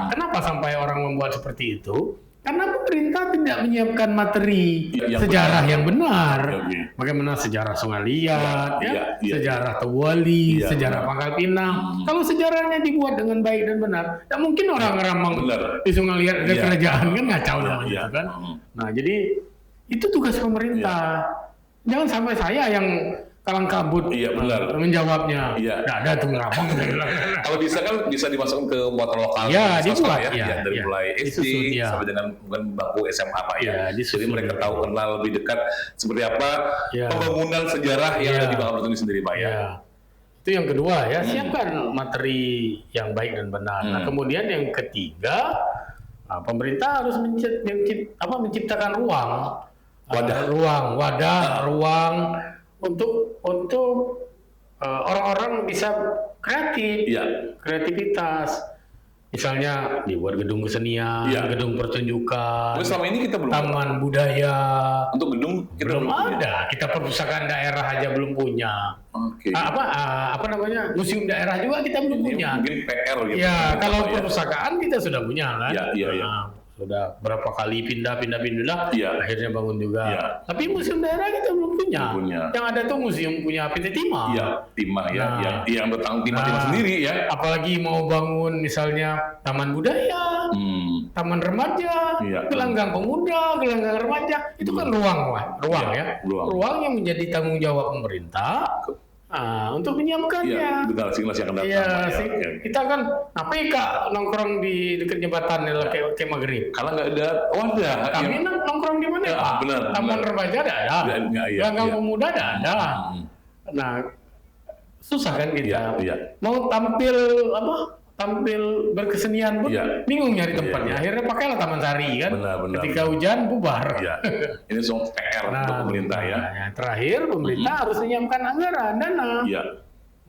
kenapa sampai orang membuat seperti itu? Karena pemerintah tidak menyiapkan materi sejarah yang benar. Bagaimana sejarah Sungai Liat, sejarah Tewali, sejarah Pangkal Pinang. Kalau sejarahnya dibuat dengan baik dan benar, tak mungkin orang Ngeramang di Sungai Liat ada kerajaan kan ngacau namanya kan. Nah, jadi itu tugas pemerintah. Jangan sampai saya yang kalang kabut menjawabnya. Nggak ada tuh Ngeramang. Kalau bisa kan bisa dimasukkan ke muatan lokal. Dibuat. Dari mulai SD sampai dengan mungkin bangku SMA Pak ya. Jadi mereka tahu kenal lebih dekat seperti apa pembangunan sejarah yang ada di Bangka Belitung sendiri Pak ya. Itu yang kedua ya, siapkan materi yang baik dan benar. Nah, kemudian yang ketiga, pemerintah harus menciptakan ruang untuk orang-orang bisa kreativitas. Misalnya dibuat gedung kesenian, gedung pertunjukan, selama ini kita belum taman budaya. Untuk gedung kita belum ada. Kita perpustakaan daerah aja belum punya. Museum daerah juga kita belum punya. Mungkin PR gitu. Ya, kalau perpustakaan kita sudah punya kan. Sudah berapa kali pindah, akhirnya bangun juga. Tapi museum daerah kita belum punya. Yang ada tuh museum punya PT Timah. Yang bertanggung Timah sendiri ya. Apalagi mau bangun misalnya taman budaya, taman remaja, gelanggang pemuda, gelanggang remaja, itu kan ruang yang menjadi tanggung jawab pemerintah. Untuk menyiapkannya. Generasi yang akan datang. Kita kan nongkrong di dekat jembatan kayak maghrib. Kalau nggak ada wadah. Kami nongkrong di mana Pak? Taman remaja ada. Gelanggang pemuda ada. Nah, susah kan kita. Mau tampil berkesenian pun bingung nyari tempatnya. Akhirnya pakailah Taman Sari kan. Ketika hujan bubar. Ini semua PR untuk pemerintah ya. Terakhir pemerintah harus menyiapkan anggaran,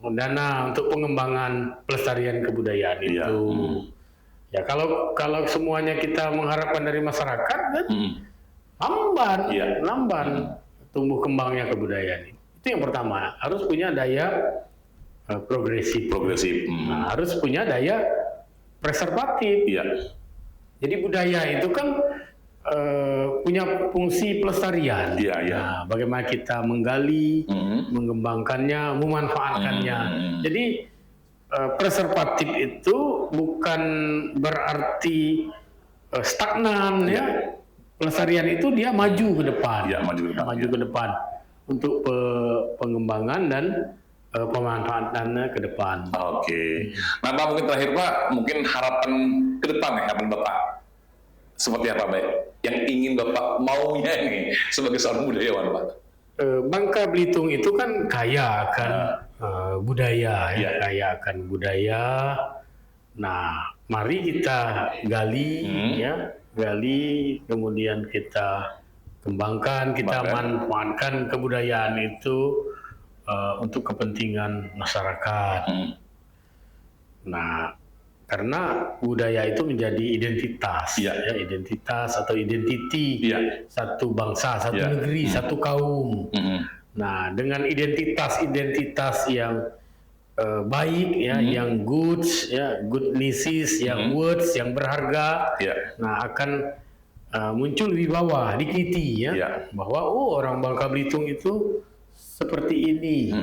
dana untuk pengembangan pelestarian kebudayaan itu. Ya kalau semuanya kita mengharapkan dari masyarakat kan lamban tumbuh kembangnya kebudayaan. Itu yang pertama, harus punya daya progresif. Nah, harus punya daya preservatif. Jadi budaya itu kan punya fungsi pelestarian. Nah, bagaimana kita menggali, mengembangkannya, memanfaatkannya. Jadi preservatif itu bukan berarti stagnan ya. Pelestarian itu dia maju ke depan. Maju ke depan untuk pengembangan dan pemanfaatannya ke depan. Nah Pak, mungkin terakhir Pak, mungkin harapan ke depan harapan Bapak seperti apa Pak? yang ingin Bapak maunya ini sebagai seorang budayawan, Pak? Bangka Belitung itu kan kaya akan budaya, ya, kaya akan budaya. Nah, mari kita gali, kemudian kita kembangkan, kita manfaatkan kebudayaan itu untuk kepentingan masyarakat. Nah, karena budaya itu menjadi identitas, identitas atau identiti satu bangsa, satu negeri, satu kaum. Nah, dengan identitas yang baik, yang goods, goodnesses, yang words, yang berharga, nah akan muncul wibawa, dignity, bahwa orang Bangka Belitung itu seperti ini,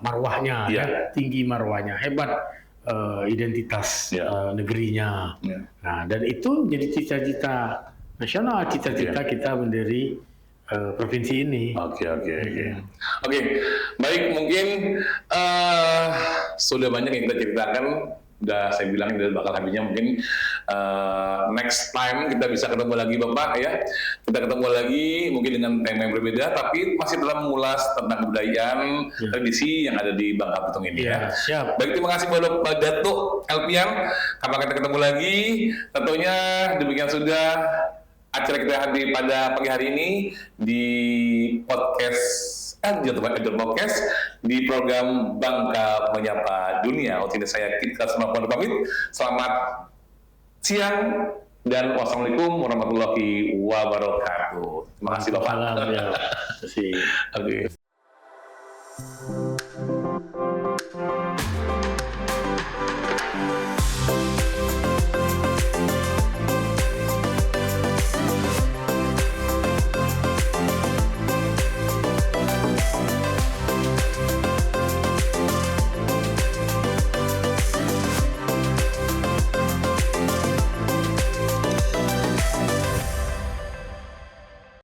marwahnya, tinggi marwahnya, hebat identitas negerinya. Nah, dan itu menjadi cita-cita nasional, cita-cita kita mendiri provinsi ini. Oke, baik, mungkin sudah banyak yang kita ceritakan. Udah saya bilang dari bakal habisnya, mungkin next time kita bisa ketemu lagi Bapak ya. Kita ketemu lagi mungkin dengan tema yang berbeda, tapi masih dalam mengulas tentang kebudayaan tradisi yang ada di Bangka Belitung ini ya. Siap. Baik, terima kasih Pak Datuk Elpian. Kapan kita ketemu lagi? Tentunya demikian sudah acara kita hadir pada pagi hari ini di podcast Podcast di program Bangka Menyapa Dunia. Untuk ini saya Kit Kasma pamit. Selamat siang dan wassalamualaikum warahmatullahi wabarakatuh. Terima kasih Bapak. Terima kasih.